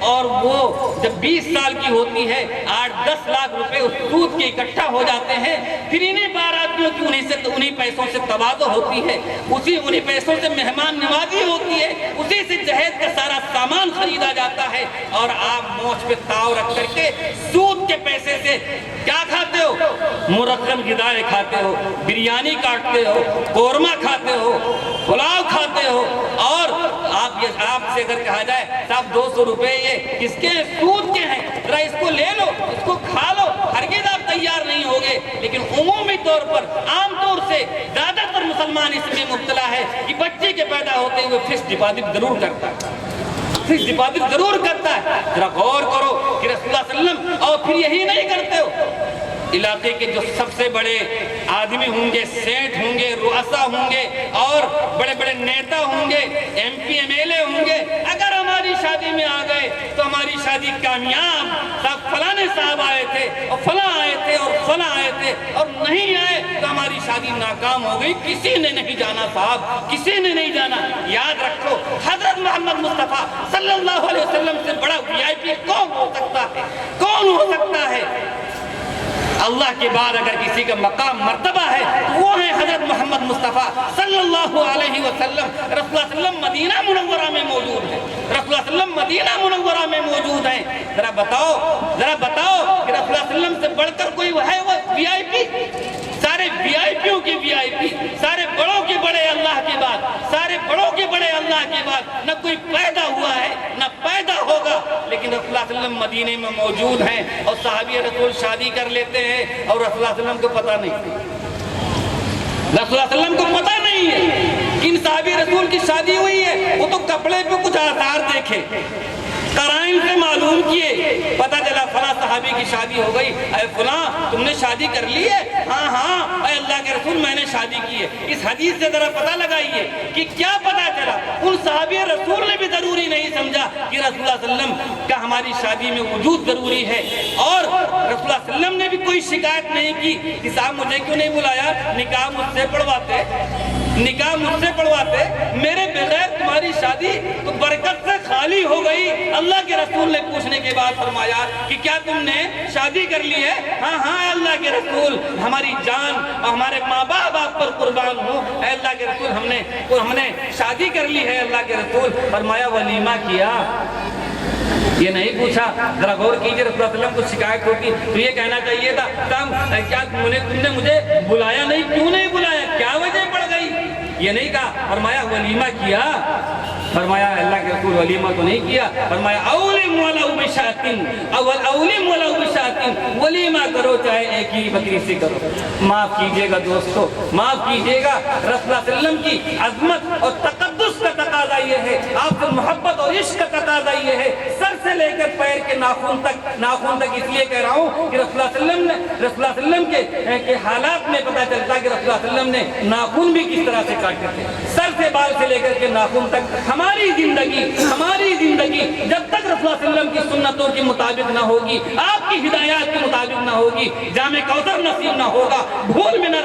اور وہ جب 20 سال کی ہوتی ہے 8-10 لاکھ روپے اس سود کے اکٹھا ہو جاتے ہیں. پھر انہیں باراتیوں کی انہیں پیسوں سے تبادلہ ہوتی ہے, انہیں پیسوں سے مہمان نوازی ہوتی ہے, اسی سے جہیز کا سارا سامان خریدا جاتا ہے. اور آپ موچ پہ تاؤ رکھ کر کے سود کے پیسے سے کیا کھاتے ہو؟ مرکب غذائیں کھاتے ہو, بریانی کاٹتے ہو, قورمہ کھاتے ہو, پلاؤ کھاتے ہو. اور آپ سے اگر کہا جائے صاحب 200 روپے یہ کس کے ہیں؟ سود کے ہیں, ذرا اس کو لے لو, اس کو کھا لو, ہرگز آپ تیار نہیں ہوگے. لیکن عمومی طور پر, عام طور سے زیادہ تر مسلمان اس میں مبتلا ہے کہ بچے کے پیدا ہوتے ہوئے فکس ڈپازٹ ضرور کرتا ہے, فکس ڈپازٹ ضرور کرتا ہے. ذرا غور کرو کہ رسول اللہ صلی اللہ علیہ وسلم, اور پھر یہی نہیں کرتے ہو, علاقے کے جو سب سے بڑے آدمی ہوں گے, سیٹ ہوں گے, رؤسا ہوں گے, اور بڑے بڑے نیتا ہوں گے, MP MLA ہوں گے, اگر ہماری شادی میں آ گئے تو ہماری شادی کامیاب, صاحب فلانے صاحب آئے تھے اور فلاں آئے تھے اور فلاں آئے تھے, اور نہیں آئے تو ہماری شادی ناکام ہو گئی, کسی نے نہیں جانا صاحب, کسی نے نہیں جانا. یاد رکھو حضرت محمد مصطفیٰ صلی اللہ علیہ وسلم سے بڑا VIP کون ہو سکتا ہے, کون ہو سکتا ہے؟ اللہ کے بعد اگر کسی کا مقام مرتبہ ہے تو وہ ہیں حضرت محمد مصطفیٰ صلی اللہ علیہ وسلم. رسول اللہ صلی اللہ علیہ وسلم مدینہ منورہ میں موجود ہیں, رسول اللہ صلی اللہ علیہ وسلم مدینہ منورہ میں موجود ہیں. ذرا بتاؤ کہ رسول اللہ صلی اللہ علیہ وسلم سے بڑھ کر کوئی ہے وہ VIP؟ سارے VIPوں کے VIP, سارے بڑوں کے بڑے اللہ کے بعد, سارے بڑوں کے بڑے اللہ کے بعد نہ کوئی پیدا ہوا ہے, نہ پیدا ہوگا اللہ علیہ وسلم مدینے میں موجود ہیں اور صحابی رسول شادی کر لیتے ہیں اور رسول اللہ علیہ وسلم کو پتہ نہیں، رسول اللہ علیہ وسلم کو پتہ نہیں ہے کہ ان صحابی رسول کی شادی ہوئی ہے. وہ تو کپڑے پہ کچھ آثار دیکھے، قرائن سے معلوم کیے، پتہ چلا فلاں صحابی کی شادی ہو گئی. اے فلاں تم نے شادی کر لی ہے؟ ہاں ہاں اے اللہ کے رسول میں نے شادی کی ہے. اس حدیث سے ذرا پتہ لگائیے کہ کیا پتہ چلا. ان صحابی رسول نے بھی ضروری نہیں سمجھا کہ رسول اللہ صلی اللہ علیہ وسلم کا ہماری شادی میں وجود ضروری ہے، اور رسول اللہ صلی اللہ علیہ وسلم نے بھی کوئی شکایت نہیں کی کہ صاحب مجھے کیوں نہیں بلایا، نکاح مجھ سے پڑھواتے، نکاح مجھ سے پڑھواتے، میرے بغیر تمہاری شادی تو برکت سے خالی ہو گئی. اللہ کے رسول نے پوچھنے کے بعد فرمایا کہ کیا تم نے شادی کر لی ہے؟ ہاں ہاں اے اللہ کے رسول، ہماری جان اور ہمارے ماں باپ آپ پر قربان ہوں، اے اللہ کے رسول ہم نے شادی کر لی ہے. اللہ کے رسول فرمایا ولیمہ کیا؟ یہ نہیں پوچھا. ذرا غور کیجئے، رسول اللہ علیہ وسلم کو شکایت ہوتی تو یہ کہنا چاہیے تھا کیا تم نے مجھے بلایا نہیں، کیوں نہیں بلایا، کیا وجہ پڑ گئی؟ یہ نہیں کہا. فرمایا ولیمہ کیا؟ فرمایا اللہ کے رسول ولیمہ تو نہیں کیا. فرمایا اولم ولو بشاتن، اولم ولو بشاتن، ولیمہ کرو چاہے ایک ہی بکری سے کرو. معاف کیجئے گا دوستو، معاف کیجئے گا. رسول اللہ صلی اللہ علیہ وسلم کی عظمت اور تقدس کا تقاضا یہ ہے، آپ سے محبت اور عشق کا تقاضا یہ ہے، سر سے لے کر پیر کے ناخن تک اس لیے کہہ رہا ہوں کہ رسول اللہ صلی اللہ علیہ وسلم کے حالات میں پتہ چلتا ہے کہ رسول اللہ صلی اللہ علیہ وسلم نے ناخن بھی کس طرح سے کاٹے تھے، سر سے بال سے لے کر کے ناخن تک. ہماری زندگی جب تک رسول اللہ صلی اللہ علیہ وسلم کی سنتوں کے مطابق نہ ہوگی، آپ کی ہدایات کے مطابق نہ ہوگی، جام کوثر نصیب نہ ہوگا. بھول میں نہ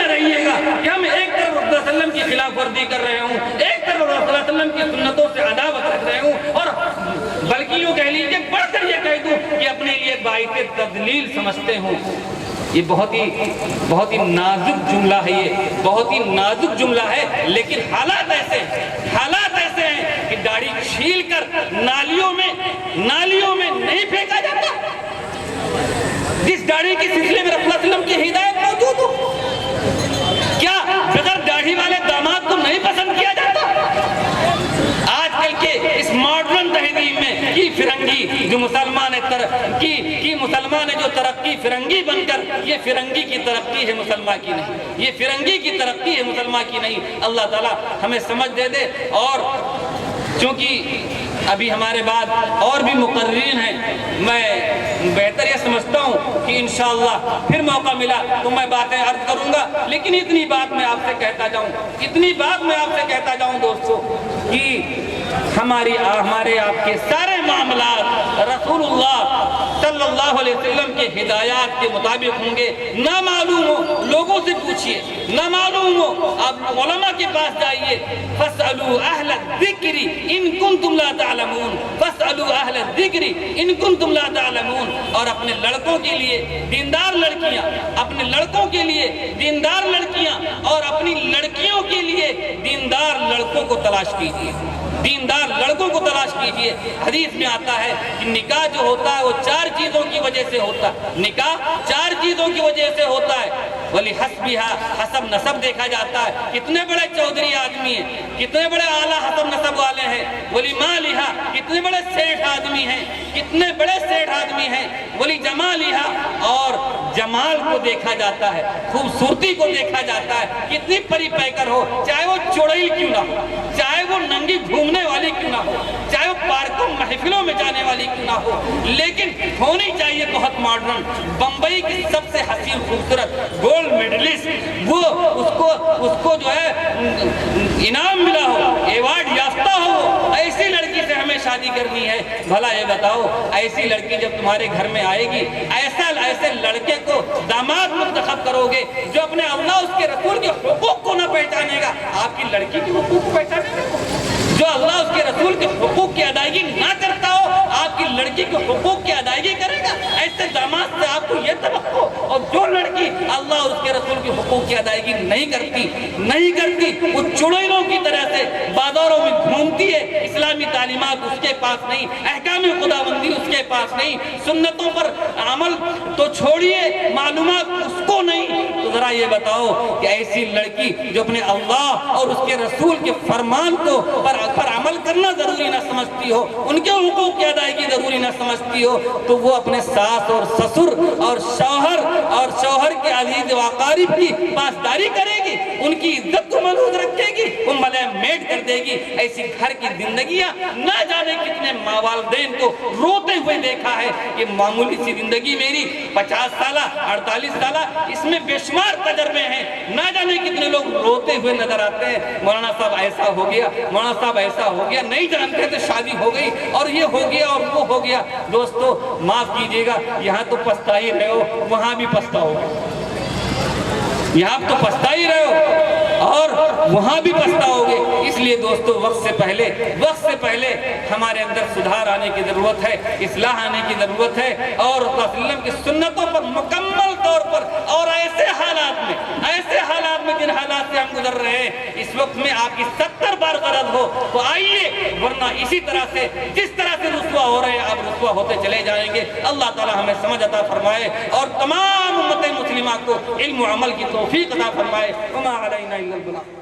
رہیے گا کہ ہم ایک طرف رسول اللہ صلی اللہ علیہ وسلم کی خلاف ورزی کر رہے ہوں، ایک طرف رسول اللہ صلی اللہ علیہ وسلم کی سنتوں سے عداوت رکھ رہے ہوں، اور بلکہ یوں کہہ لیجیے بڑھ کر یہ کہہ دوں کہ اپنے لیے باعث تذلیل سمجھتے ہوں. یہ بہت ہی نازک جملہ ہے، یہ بہت ہی نازک جملہ ہے، لیکن حالات ایسے ہیں کہ داڑھی چھیل کر نالیوں میں نہیں پھینکا جاتا. جس داڑھی کے سلسلے میں رسول اللہ علیہ وسلم کی ہدایت موجود ہو، کیا بغیر داڑھی والے داماد کو نہیں پسند کیا جاتا؟ آج کل کے اس ماڈرن تہذیب میں کی فرنگی جو مسلمان ہے جو ترقی فرنگی بن کر، یہ فرنگی کی ترقی ہے مسلمان کی نہیں، یہ فرنگی کی ترقی ہے مسلمان کی نہیں. اللہ تعالیٰ ہمیں سمجھ دے دے. اور چونکہ ابھی ہمارے بعد اور بھی مقررین ہیں، میں بہتر یہ سمجھتا ہوں کہ انشاءاللہ پھر موقع ملا تو میں باتیں عرض کروں گا. لیکن اتنی بات میں آپ سے کہتا جاؤں دوستو کہ ہمارے آپ کے سارے معاملات رسول اللہ صلی اللہ علیہ وسلم کے ہدایات کے مطابق ہوں گے. نہ معلوم ہو لوگوں سے پوچھئے، نہ معلوم ہو آپ علماء کے پاس جائیے. فَاسْأَلُوا أَهْلَ الذِّكْرِ إِن كُنتُمْ لَا تَعْلَمُونَ، فَاسْأَلُوا أَهْلَ الذِّكْرِ إِن كُنتُمْ لَا تَعْلَمُونَ. اور اپنے لڑکوں کے لیے دیندار لڑکیاں، اپنے لڑکوں کے لیے دیندار لڑکیاں اور اپنی لڑکیوں کے لیے دیندار لڑکوں کو تلاش کیجیے، دیندار لڑکوں کو تلاش کیجیے. حدیث میں آتا ہے کہ نکاح جو ہوتا ہے وہ 4 چیزوں کی وجہ سے ہوتا ہے، نکاح 4 چیزوں کی وجہ سے ہوتا ہے. ولی حسب نسب دیکھا جاتا ہے، کتنے بڑے چودھری آدمی ہیں، کتنے بڑے اعلیٰ حسب نسب والے ہیں. ولی مالہا، کتنے بڑے سیٹھ آدمی ہیں، کتنے بڑے سیٹھ آدمی ہیں. ولی جمالہا، اور جمال کو دیکھا جاتا ہے، خوبصورتی کو دیکھا جاتا ہے. کتنی پری پیکر ہو، چاہے وہ چوڑیل کیوں نہ ہو، چاہے وہ ننگی گھومنے والی کیوں نہ ہو، چاہے وہ پارکوں محفلوں میں جانے والی کیوں نہ ہو، لیکن ہونی چاہیے بہت ماڈرن. بمبئی کی سب سے حسین خوبصورت گولڈ میڈلسٹ، وہ اس کو جو ہے انعام ملا ہو، ایوارڈ یافتہ ہو، ایسی لڑکی سے ہمیں شادی کرنی ہے. بھلا یہ بتاؤ، ایسی لڑکی جب تمہارے گھر میں آئے گی، ایسے لڑکے کو داماد منتخب کرو گے جو اپنے اللہ اس کے رسول کے حقوق کو نہ پہچانے گا. آپ کی لڑکی کے حقوق کو پہچانے گا؟ جو اللہ اس کے رسول کے حقوق کی ادائیگی نہ کرتا ہو، آپ کی لڑکی کے حقوق کی ادائیگی کرے گا؟ ایسے داماد سے آپ کو یہ توقع. اور جو لڑکی اللہ اور اس کے رسول کے حقوق کی ادائیگی نہیں کرتی، وہ چڑیلوں کی طرح سے بازاروں میں گھومتی ہے. اسلامی تعلیمات اس کے پاس نہیں، احکام خداوندی اس کے پاس نہیں، سنتوں پر عمل تو چھوڑیے، معلومات اس کو نہیں. تو ذرا یہ بتاؤ کہ ایسی لڑکی جو اپنے اللہ اور اس کے رسول کے فرمان کو پر عمل کرنا ضروری نہ سمجھتی ہو، ان کے حقوق کی ادائیگی ضروری نہ سمجھتی ہو، تو وہ اپنے ساس اور سسر اور شوہر کے عزیز و اقارب کی پاسداری کرے گی، ان کی عزت کو محفوظ رکھے گی، وہ ملے میٹ کر دے گی۔ ایسی گھر کی زندگیاں نہ جانے کتنے ماں والدین کو روتے ہوئے دیکھا ہے۔ یہ معمولی سی زندگی میری 50 سالہ 48 سالہ، اس میں بے شمار تجربے ہیں، نہ جانے کتنے لوگ روتے ہوئے نظر آتے ہیں، مولانا صاحب ایسا ہو گیا، مولانا صاحب ایسا ہو گیا، نہیں جانتے تھے شادی ہو گئی اور یہ ہو گیا اور وہ ہو گیا۔ دوستو معاف کیجئے گا، یہاں تو پچھتا ہی رہے ہو، وہاں بھی پچھتاؤ گے، یہاں تو پچھتا ہی رہے ہو اور وہاں بھی پچھتاؤ گے۔ اس لیے دوستو وقت سے پہلے ہمارے اندر سدھار آنے کی ضرورت ہے، اصلاح آنے کی ضرورت ہے، اور رسول اللہ صلی اللہ علیہ وسلم کی سنتوں پر مکمل طور پر، اور ایسے حالات میں جن حالات سے ہم گزر رہے ہیں اس وقت میں آپ کی 70 بار غرض ہو تو آئیے، ورنہ اسی طرح سے جس طرح سے رسوا ہو رہے ہیں آپ رسوا ہوتے چلے جائیں گے۔ اللہ تعالی ہمیں سمجھ عطا فرمائے اور تمام امت مسلمہ کو علم و عمل کی توفیق عطا فرمائے۔ وما علینا الا البلاغ۔